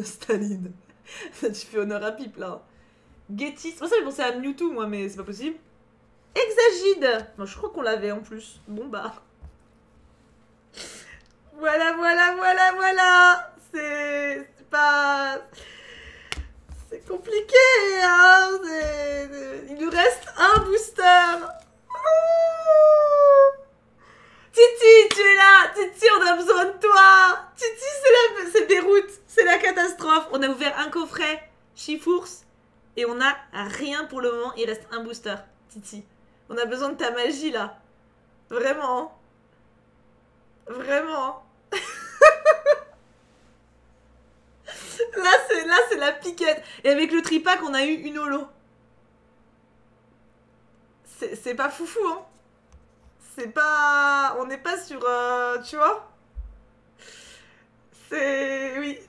Staline. Ça, tu fais honneur à Pipe, là. Getis. Moi, ça fait penser à Mewtwo, moi, mais c'est pas possible. Exagide. Bon, je crois qu'on l'avait en plus. Bon, bah... Voilà. C'est pas... C'est compliqué, hein. Il nous reste un booster. Oh, Titi, tu es là. Titi, on a besoin de toi. Titi, c'est Beyrouth. C'est la catastrophe. On a ouvert un coffret Chifours et on a rien pour le moment. Il reste un booster. Titi, on a besoin de ta magie, là. Vraiment. Là, c'est la piquette. Et avec le tripack, on a eu une holo. C'est pas foufou, hein. C'est pas... On n'est pas sur... tu vois. C'est... Oui.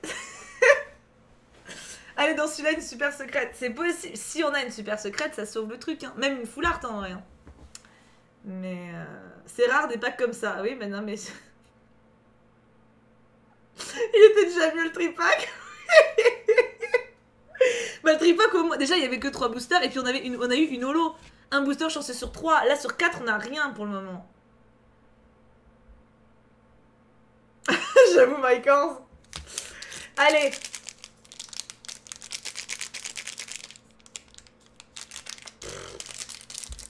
Allez, dans celui-là, une super secrète. C'est possible. Si on a une super secrète, ça sauve le truc, hein. Même une full art, en vrai. Mais... c'est rare des packs comme ça. Oui, mais non, mais... Il était déjà mieux, le tripack. Bah, le tripack, au moins... Déjà, il y avait que 3 boosters. Et puis, on a eu une holo. Un booster chancé sur 3. Là, sur 4, on a rien pour le moment. J'avoue, Mike 15. Allez.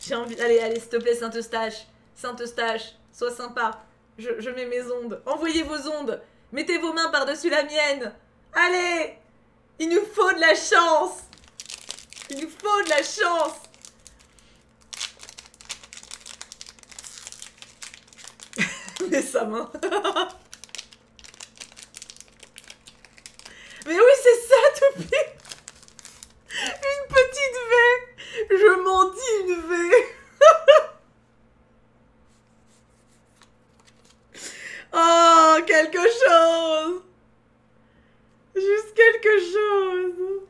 J'ai envie... Allez, s'il te plaît, Saint-Eustache. Saint-Eustache, sois sympa. Je mets mes ondes. Envoyez vos ondes. Mettez vos mains par-dessus la mienne. Allez. Il nous faut de la chance. Mais sa main. Mais oui, c'est ça, Toupie. Une petite V. Je m'en dis une V. Oh, quelque chose. Juste quelque chose.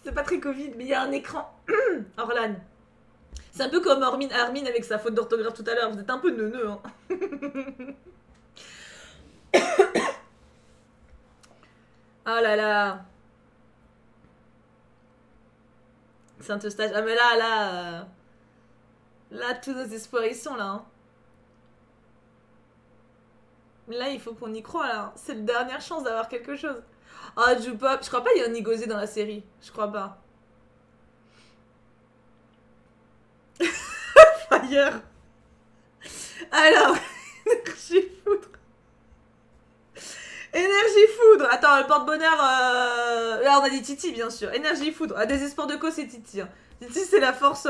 C'est pas très Covid, mais il y a un écran. Orlan. C'est un peu comme Armin avec sa faute d'orthographe tout à l'heure. Vous êtes un peu neuneux, hein. Oh là là. Saint-Eustache. Ah mais là, tous nos espoirs ils sont là. Hein. Là, il faut qu'on y croit là. C'est la dernière chance d'avoir quelque chose. Ah, oh, Jupop. Je crois pas qu'il y a un Nigosé dans la série. Je crois pas. Fire. Alors, énergie foudre. Énergie foudre. Attends, le porte-bonheur... Là, on a dit Titi, bien sûr. Énergie foudre. Ah, désespoir de co, c'est Titi. Hein. Titi, c'est la force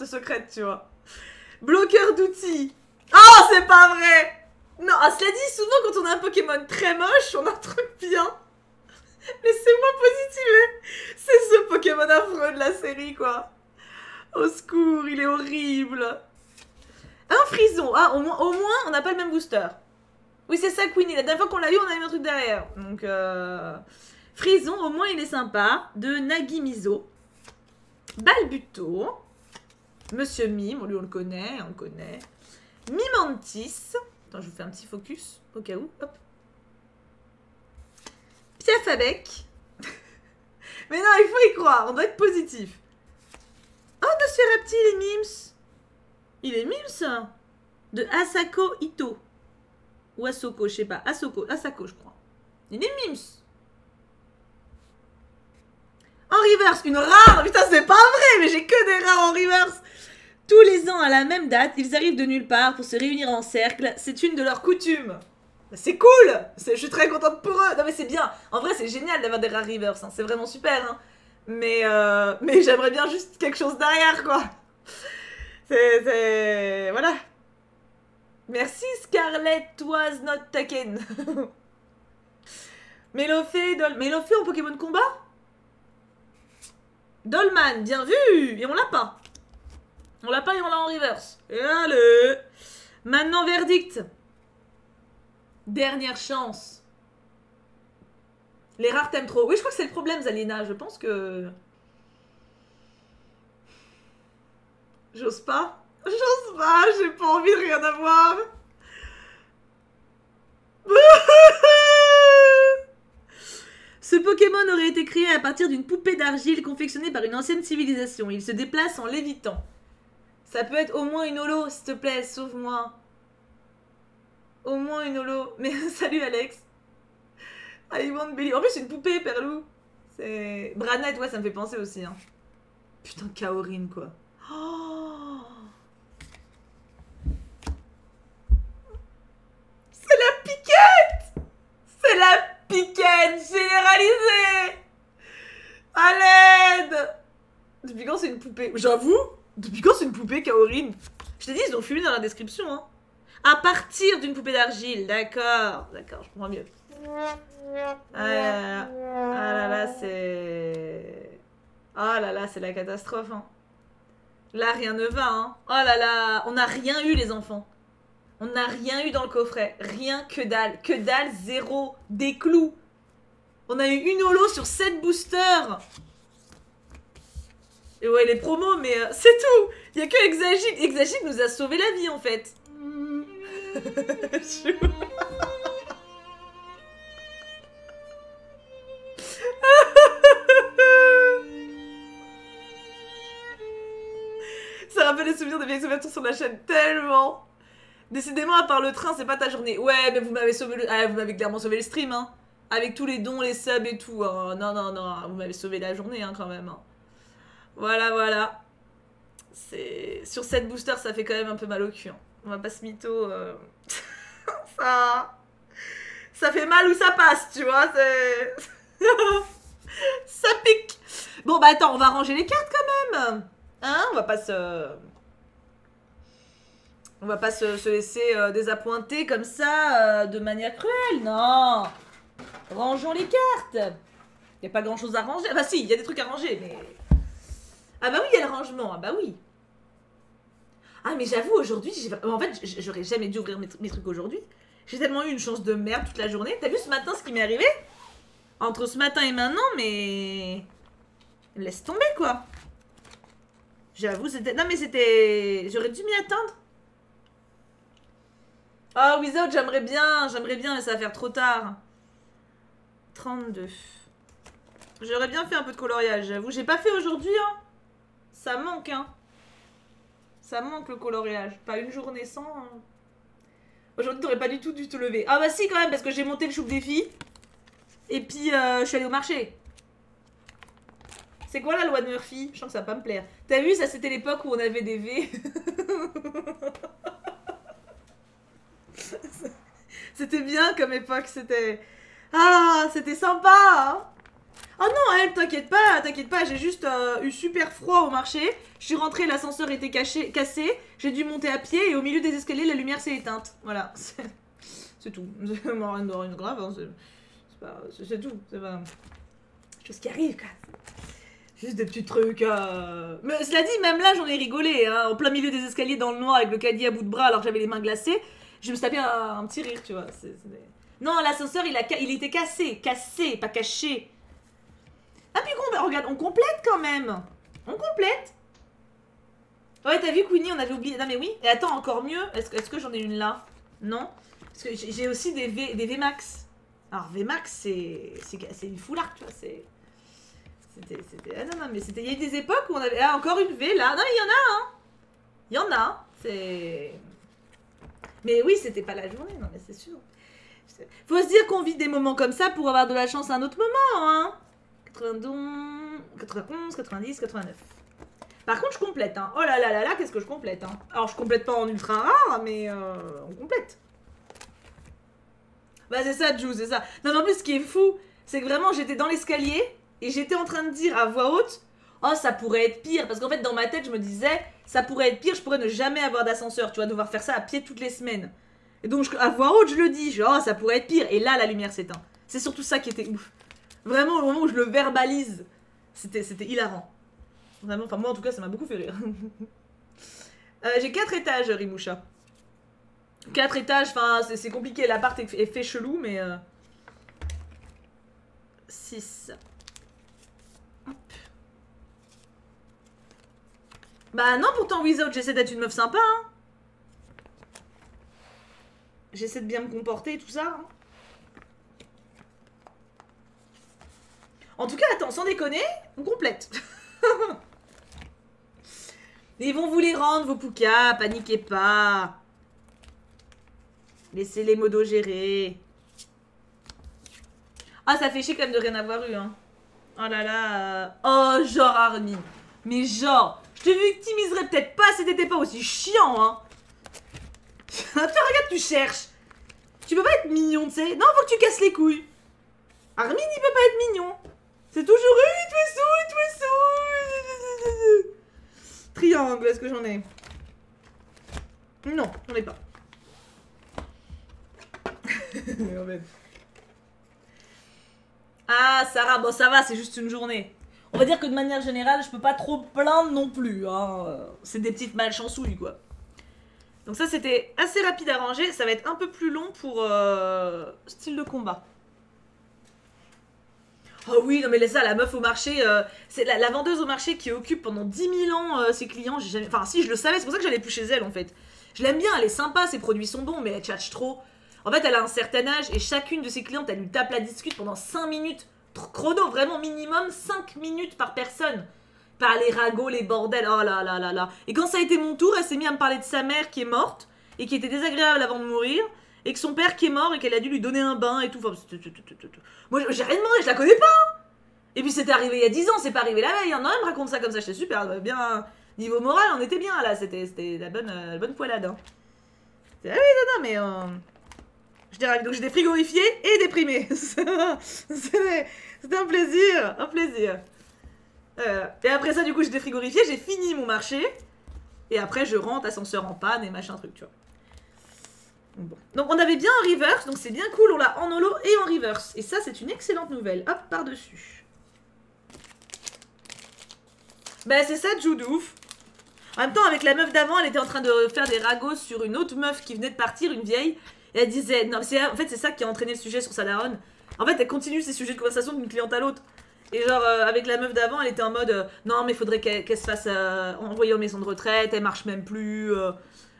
secrète, tu vois. Bloqueur d'outils. Oh, c'est pas vrai. Non, ah, cela dit, souvent, quand on a un Pokémon très moche, on a un truc bien. Laissez-moi positiver. C'est ce Pokémon affreux de la série, quoi. Au secours, il est horrible. Un frison. Ah, au moins on n'a pas le même booster. Oui, c'est ça, Queenie. La dernière fois qu'on l'a eu, on a eu un truc derrière. Donc, frison, au moins, il est sympa. De Nagimizo. Balbuto. Monsieur Mime, lui, on le connaît. Mimantis. Attends, je vous fais un petit focus, au cas où. Hop. Piafabec. Mais non, il faut y croire. On doit être positif. Oh, Monsieur Reptile et Mims. Il est Mims. De Asako Ito. Ou Asoko, je sais pas. Asako, je crois. Il est Mims. En reverse, une rare. Putain, c'est pas vrai, mais j'ai que des rares en reverse. Tous les ans, à la même date, ils arrivent de nulle part pour se réunir en cercle. C'est une de leurs coutumes. C'est cool. Je suis très contente pour eux. Non, mais c'est bien. En vrai, c'est génial d'avoir des rares reverse. Hein. C'est vraiment super. Hein. Mais j'aimerais bien juste quelque chose derrière, quoi. Voilà. Merci Scarlett was not taken. Mélofée en Pokémon combat? Dolman, bien vu. Et on l'a pas. On l'a pas et on l'a en reverse. Et allez. Maintenant, verdict. Dernière chance. Les rares t'aiment trop. Oui, je crois que c'est le problème, Zalina. Je pense que... J'ose pas. J'ose pas, j'ai pas envie de rien avoir. Ce Pokémon aurait été créé à partir d'une poupée d'argile confectionnée par une ancienne civilisation. Il se déplace en lévitant. Ça peut être au moins une holo, s'il te plaît, sauve-moi. Au moins une holo. Mais salut Alex. I want Billy. En plus, c'est une poupée, Perlou. C'est... Branette, ouais, ça me fait penser aussi. Hein. Putain, Kaorin, quoi. Oh, c'est la piquette. C'est la piquette généralisée. À l'aide. Depuis quand c'est une poupée? J'avoue. Depuis quand c'est une poupée, Kaorin? Je t'ai dit, ils ont fumé dans la description, hein. À partir d'une poupée d'argile, d'accord. D'accord, je comprends mieux. Ah là là, c'est... Oh là là, c'est la catastrophe, hein. Là, rien ne va, hein. Oh là là, on n'a rien eu, les enfants. On n'a rien eu dans le coffret. Rien, que dalle. Que dalle, zéro. Des clous. On a eu une holo sur 7 boosters. Et ouais, les promos, mais c'est tout. Il n'y a que Exagite. Exagite nous a sauvé la vie, en fait. Ça rappelle les souvenirs de vieilles ouvertures sur la chaîne, tellement. Décidément, à part le train, c'est pas ta journée. Ouais, mais vous m'avez sauvé le... Ah, vous m'avez clairement sauvé le stream, hein. Avec tous les dons, les subs et tout. Hein. Non, non, non, vous m'avez sauvé la journée, hein, quand même. Hein. Voilà, voilà. C'est... Sur cette booster, ça fait quand même un peu mal au cul. Hein. On va pas se mytho. Ça fait mal ou ça passe, tu vois. C'est... Ça pique. Bon, bah attends, on va ranger les cartes quand même. Hein, on va pas se laisser désappointer comme ça, de manière cruelle, non. Rangeons les cartes. Y a pas grand chose à ranger. Enfin si, il y a des trucs à ranger, mais... Ah bah oui, il y a le rangement, ah bah oui. Ah mais j'avoue, aujourd'hui, en fait, j'aurais jamais dû ouvrir mes trucs aujourd'hui. J'ai tellement eu une chance de merde toute la journée. T'as vu ce matin ce qui m'est arrivé? Entre ce matin et maintenant, mais... Laisse tomber, quoi. J'avoue, c'était... Non mais c'était... J'aurais dû m'y attendre. Ah, oh, Without, j'aimerais bien, mais ça va faire trop tard. 32. J'aurais bien fait un peu de coloriage, j'avoue. J'ai pas fait aujourd'hui, hein. Ça manque, hein. Ça manque le coloriage. Pas une journée sans... Hein. Aujourd'hui, t'aurais pas du tout dû te lever. Ah bah si, quand même, parce que j'ai monté le choupe des filles. Et puis, je suis allée au marché. C'est quoi la loi de Murphy? Je sens que ça va pas me plaire. T'as vu, ça c'était l'époque où on avait des V. C'était bien comme époque, c'était... Ah, c'était sympa, hein. Oh non, elle, t'inquiète pas, j'ai juste eu super froid au marché. Je suis rentrée, l'ascenseur était cassé, j'ai dû monter à pied et au milieu des escaliers, la lumière s'est éteinte. Voilà, c'est tout. Rien de grave, hein. C'est tout, c'est pas... Chose qui arrive, quoi. Juste des petits trucs. Mais cela dit, même là, j'en ai rigolé. Hein, en plein milieu des escaliers dans le noir avec le caddie à bout de bras alors que j'avais les mains glacées. Je me suis tapé un petit rire, tu vois. Non, l'ascenseur, il était cassé. Cassé, pas caché. Ah, puis regarde, on complète quand même. On complète. Ouais, t'as vu, Queenie, on avait oublié. Non, mais oui. Et attends, encore mieux. Est-ce que j'en ai une là? Non. Parce que j'ai aussi des VMAX. Alors, VMAX, c'est une foularde, tu vois. C'était... Ah non, mais c'était... Il y a eu des époques où on avait... Ah, encore une V, là. Non, mais il y en a, hein. Il y en a. C'est... Mais oui, c'était pas la journée. Non, mais c'est sûr. Faut se dire qu'on vit des moments comme ça pour avoir de la chance à un autre moment, hein. 92, 91, 90, 89. Par contre, je complète, hein. Oh là là là là, qu'est-ce que je complète, hein. Alors, je complète pas en ultra rare, mais on complète. Bah, c'est ça, Jou, c'est ça. Non, mais en plus, ce qui est fou, c'est que vraiment, j'étais dans l'escalier... Et j'étais en train de dire à voix haute, oh ça pourrait être pire. Parce qu'en fait dans ma tête je me disais, ça pourrait être pire, je pourrais ne jamais avoir d'ascenseur, tu vois, devoir faire ça à pied toutes les semaines. Et donc à voix haute je le dis, genre oh ça pourrait être pire. Et là la lumière s'éteint. C'est surtout ça qui était ouf. Vraiment au moment où je le verbalise, c'était hilarant. Vraiment, enfin moi en tout cas ça m'a beaucoup fait rire. J'ai 4 étages Rimoucha. 4 étages, enfin c'est compliqué, l'appart est fait chelou mais... 6. Hop. Bah non pourtant Without j'essaie d'être une meuf sympa hein. J'essaie de bien me comporter tout ça hein. En tout cas attends sans déconner, on complète. Ils vont vous les rendre vos poucas, paniquez pas. Laissez les modos gérer. Ah, ça fait chier quand même de rien avoir eu, hein. Oh là là. Oh, genre Armin. Mais genre, je te victimiserais peut-être pas si t'étais pas aussi chiant, hein. Regarde, tu cherches. Tu peux pas être mignon, tu sais. Non, faut que tu casses les couilles. Armin, il peut pas être mignon. C'est toujours triangle, est-ce que j'en ai? Non, j'en ai pas. En fait. Ah, Sarah, bon, ça va, c'est juste une journée. On va dire que de manière générale, je peux pas trop plaindre non plus. Hein. C'est des petites malchancouilles, quoi. Donc ça, c'était assez rapide à ranger. Ça va être un peu plus long pour style de combat. Oh oui, non mais ça, la meuf au marché, c'est la vendeuse au marché qui occupe pendant 10 000 ans ses clients. Jamais... Enfin, si, je le savais, c'est pour ça que j'allais plus chez elle, en fait. Je l'aime bien, elle est sympa, ses produits sont bons, mais elle tchatche trop. En fait, elle a un certain âge et chacune de ses clientes, elle lui tape la discute pendant 5 minutes. Chrono, vraiment minimum 5 minutes par personne. Par les ragots, les bordels, oh là là là là. Et quand ça a été mon tour, elle s'est mise à me parler de sa mère qui est morte et qui était désagréable avant de mourir. Et que son père qui est mort et qu'elle a dû lui donner un bain et tout. Enfin, moi, j'ai rien demandé, je la connais pas. Et puis c'était arrivé il y a 10 ans, c'est pas arrivé la veille. Non, elle me raconte ça comme ça, j'étais super. Bien, niveau moral, on était bien là. C'était la bonne poilade. Hein. Ah oui, non, mais... Donc j'étais frigorifiée et déprimée. C'était un plaisir, un plaisir. Et après ça, du coup, j'étais frigorifiée, j'ai fini mon marché. Et après, je rentre, ascenseur en panne et machin truc, tu vois. Bon. Donc on avait bien en reverse, donc c'est bien cool, on l'a en holo et en reverse. Et ça, c'est une excellente nouvelle. Hop, par-dessus. Bah c'est ça, Joudouf. En même temps, avec la meuf d'avant, elle était en train de faire des ragots sur une autre meuf qui venait de partir, une vieille. Et elle disait... Non, en fait, c'est ça qui a entraîné le sujet sur sa daronne. En fait, elle continue ces sujets de conversation d'une cliente à l'autre. Et genre, avec la meuf d'avant, elle était en mode... non, mais il faudrait qu'elle se fasse envoyer en maison de retraite, elle marche même plus...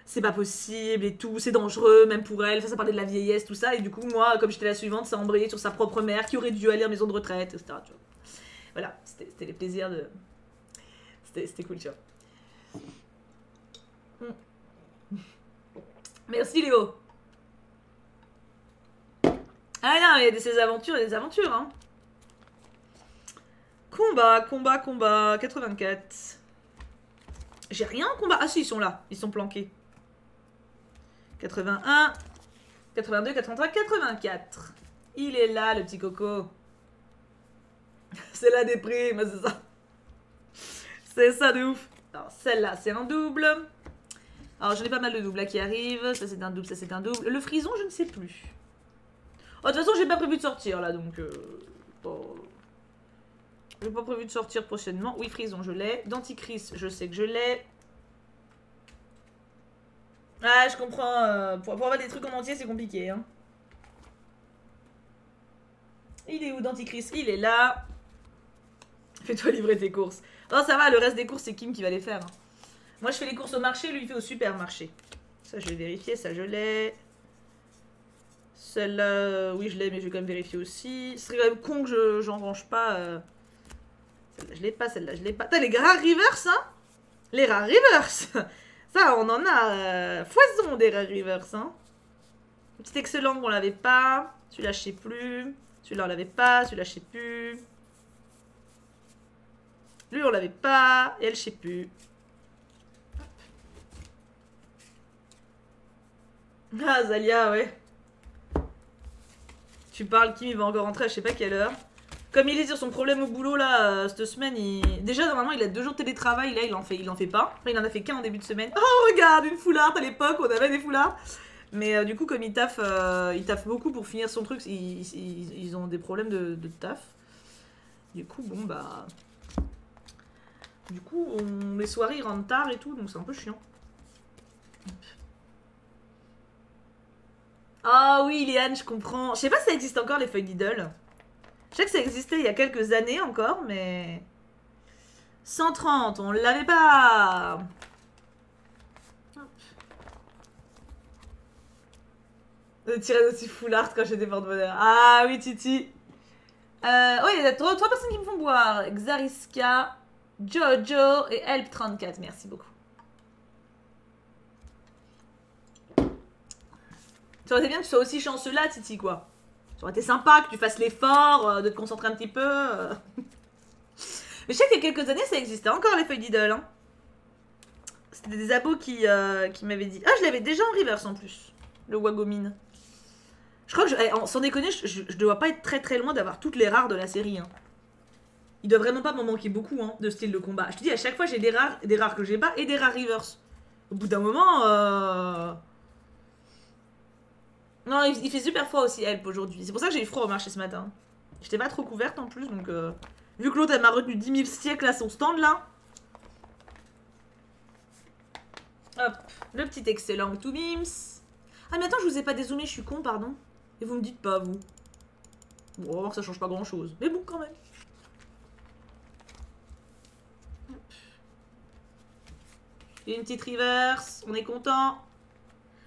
c'est pas possible et tout, c'est dangereux, même pour elle. Enfin, ça parlait de la vieillesse, tout ça. Et du coup, moi, comme j'étais la suivante, ça embrayait sur sa propre mère qui aurait dû aller en maison de retraite, etc. Tu vois. Voilà, c'était les plaisirs de... C'était cool, tu vois. Merci, Léo. Ah non, il y a des aventures et des aventures, hein. Combat, 84. J'ai rien en combat. Ah si, ils sont là, ils sont planqués. 81, 82, 83, 84. Il est là, le petit coco. C'est la déprime, c'est ça. C'est ça de ouf. Alors, celle-là, c'est un double. Alors, j'en ai pas mal de doubles là qui arrivent. Ça, c'est un double, ça, c'est un double. Le frison, je ne sais plus. Oh, de toute façon, j'ai pas prévu de sortir, là, donc... Bon... J'ai pas prévu de sortir prochainement. Oui, frison, je l'ai. Denticris, je sais que je l'ai. Ah, je comprends. Pour avoir des trucs en entier, c'est compliqué. Hein. Il est où, Denticris? Il est là. Fais-toi livrer tes courses. Oh, ça va, le reste des courses, c'est Kim qui va les faire. Hein. Moi, je fais les courses au marché, lui, il fait au supermarché. Ça, je vais vérifier. Ça, je l'ai. Celle-là, oui, je l'ai, mais je vais quand même vérifier aussi. Ce serait quand même con que j'en range pas. Celle-là, je l'ai pas, celle-là, je l'ai pas. T'as les rares reverse, hein? Les rares reverse. Ça, on en a foison des rares reverse, hein. Petit excellent, on l'avait pas. Celui-là, je sais plus. Celui-là, on l'avait pas. Celui-là, je sais plus. Lui, on l'avait pas. Et elle, je sais plus. Ah, Zalia, ouais. Tu parles, Kim, il va encore rentrer à je sais pas quelle heure. Comme il est sur son problème au boulot là, cette semaine, déjà normalement il a 2 jours de télétravail, là il en fait pas. Enfin, il en a fait qu'un en début de semaine. Oh regarde, une foularde, à l'époque on avait des foulards. Mais du coup comme il taffe beaucoup pour finir son truc, ils ont des problèmes de taf. Du coup bon bah... Du coup les soirées ils rentrent tard et tout, donc c'est un peu chiant. Ah oui Liane, je comprends. Je sais pas si ça existe encore les feuilles d'idole. Je sais que ça existait il y a quelques années encore, mais... 130, on l'avait pas. Le tirade aussi foulard quand j'étais porte-bonheur. Ah oui, Titi. Oh, il y a 3 personnes qui me font boire. Xariska, Jojo et Help34. Merci beaucoup. Ça aurait été bien que tu sois aussi chanceux là, Titi, quoi. Ça aurait été sympa que tu fasses l'effort de te concentrer un petit peu. Mais je sais qu'il y a quelques années, ça existait encore, les feuilles d'idole. Hein. C'était des abos qui m'avaient dit... Ah, je l'avais déjà en reverse, en plus. Le Wagomine. Je crois que, sans déconner, je dois pas être très très loin d'avoir toutes les rares de la série. Hein. Il doit vraiment pas m'en manquer beaucoup, hein, de style de combat. Je te dis, à chaque fois, j'ai des rares que j'ai pas et des rares reverse. Au bout d'un moment... Non, il fait super froid aussi, Help, aujourd'hui. C'est pour ça que j'ai eu froid au marché ce matin. J'étais pas trop couverte en plus, donc... Vu que l'autre, elle m'a retenu 10 000 siècles à son stand, là. Hop, le petit excellent to Bims. Ah, mais attends, je vous ai pas dézoomé, je suis con, pardon. Et vous me dites pas, vous. Bon, on va voir que ça change pas grand-chose. Mais bon, quand même. Et une petite reverse, on est content.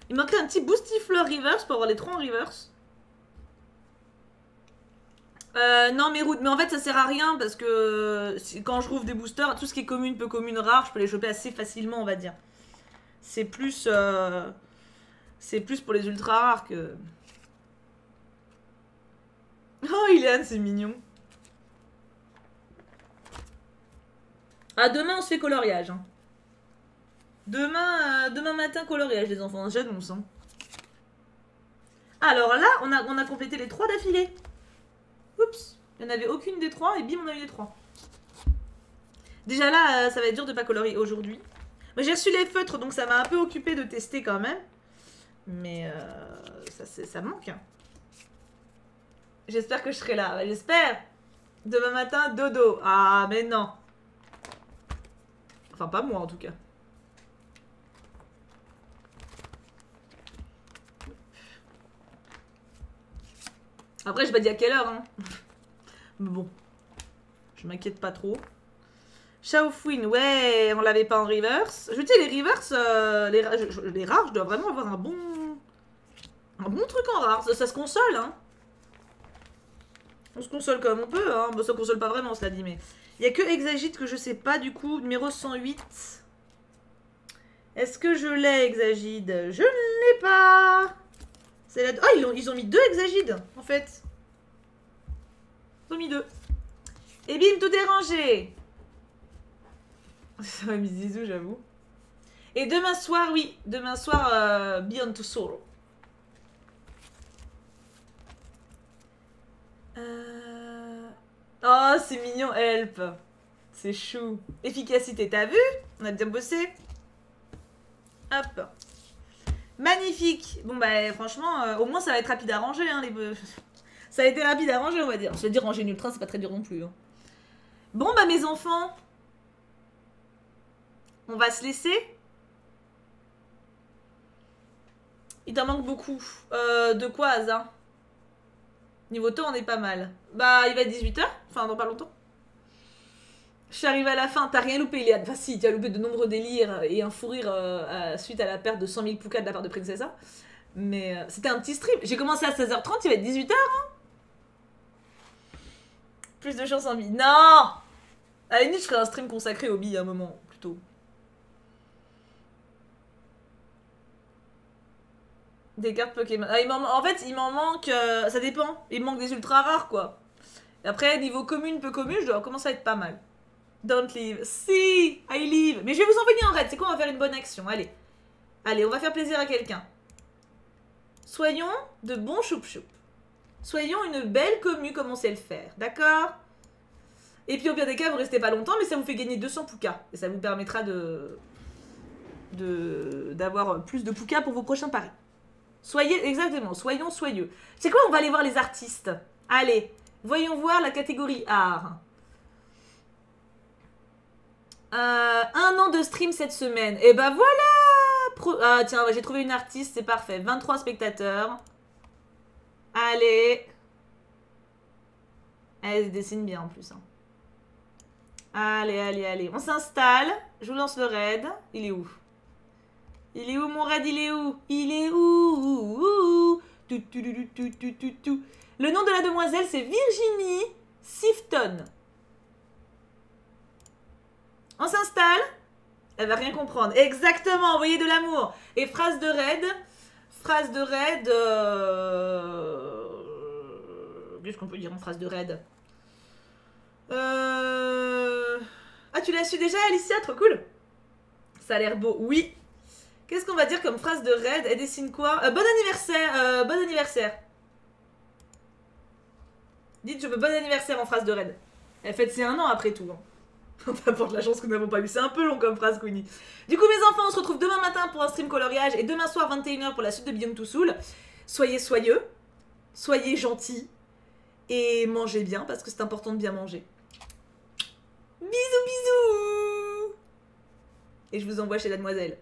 Il manquerait un petit boostifleur reverse pour avoir les 3 en reverse. Non mais Rude, mais en fait ça sert à rien parce que quand je rouvre des boosters, tout ce qui est commune, peu commune, rare, je peux les choper assez facilement, on va dire. C'est plus pour les ultra rares que... Oh Ileane, c'est mignon. Ah, demain on se fait coloriage. Hein. Demain matin coloriage les enfants, j'annonce. Hein. Alors là, on a complété les 3 d'affilée. Oups, il n'y en avait aucune des 3 et bim on a eu les 3. Déjà là, ça va être dur de pas colorier aujourd'hui. Mais j'ai reçu les feutres donc ça m'a un peu occupé de tester quand même. Mais ça manque. Hein. J'espère que je serai là, j'espère. Demain matin, dodo. Ah mais non. Enfin pas moi en tout cas. Après, j'ai pas dit à quelle heure, hein. Mais bon. Je m'inquiète pas trop. Shaofwin, ouais, on l'avait pas en reverse. Je veux dire, les reverse, les rares, je dois vraiment avoir un bon truc en rare. Ça se console, hein. On se console comme on peut, hein. Bon, ça console pas vraiment, cela dit, mais... Il y a que Exagite que je sais pas, du coup. Numéro 108. Est-ce que je l'ai, Exagide? Je ne l'ai pas. Oh, ils ont mis 2 Exagides, en fait. Ils ont mis 2. Et bim, tout est rangé. Ça m'a mis zizou, j'avoue. Et demain soir, oui. Demain soir, Beyond to Sorrow. Oh, c'est mignon, Help. C'est chou. Efficacité, t'as vu? On a bien bossé. Hop. Magnifique. Bon, bah, franchement, au moins, ça va être rapide à ranger, hein, Ça a été rapide à ranger, on va dire. Je veux dire, ranger une ultra, c'est pas très dur non plus. Hein. Bon, bah, mes enfants. On va se laisser. Il t'en manque beaucoup. De quoi, Asa? Niveau temps, on est pas mal. Bah, il va être 18 h. Enfin, dans pas longtemps. Je suis arrivée à la fin. T'as rien loupé, Léa. Enfin, si, tu as loupé de nombreux délires et un fou rire suite à la perte de 100 000 poucas de la part de Princessa. Mais c'était un petit stream. J'ai commencé à 16 h 30, il va être 18 h. Hein. Plus de chance en bille. Non! À la limite, je ferai un stream consacré aux billes à un moment, plutôt. Des cartes Pokémon. Ah, en fait, il m'en manque... ça dépend. Il me manque des ultra rares, quoi. Et après, niveau commune, peu commune, je dois commencer à être pas mal. Don't leave. Si, I leave. Mais je vais vous envoyer en raid. C'est quoi? On va faire une bonne action. Allez. Allez, on va faire plaisir à quelqu'un. Soyons de bons choup-choup. Soyons une belle commu comme on sait le faire, d'accord? Et puis au pire des cas, vous restez pas longtemps, mais ça vous fait gagner 200 poukas. Et ça vous permettra d'avoir plus de poukas pour vos prochains paris. Soyez, exactement, soyons soyeux. C'est quoi, on va aller voir les artistes. Allez, voyons voir la catégorie art. 1 an de stream cette semaine. Et ben voilà. Ah tiens, j'ai trouvé une artiste, c'est parfait. 23 spectateurs. Allez. Elle se dessine bien en plus. Hein. Allez, allez, allez. On s'installe. Je vous lance le raid. Il est où? Il est où mon raid? Il est où? Il est où? Le nom de la demoiselle, c'est Virginie Sifton. On s'installe. Elle va rien comprendre. Exactement, envoyez de l'amour. Et phrase de raid. Phrase de raid. Qu'est-ce qu'on peut dire en phrase de raid? Ah, tu l'as su déjà, Alicia? Trop cool. Ça a l'air beau. Oui. Qu'est-ce qu'on va dire comme phrase de raid? Elle dessine quoi? Bon anniversaire. Bon anniversaire. Dites, je veux bon anniversaire en phrase de raid. Elle fête ses 1 an après tout. Hein. On t'apporte la chance que nous n'avons pas eu. C'est un peu long comme phrase, Queenie. Du coup, mes enfants, on se retrouve demain matin pour un stream coloriage et demain soir, 21h, pour la suite de Beyond Two Soul. Soyez soyeux, soyez gentils et mangez bien parce que c'est important de bien manger. Bisous, bisous! Et je vous envoie chez la demoiselle.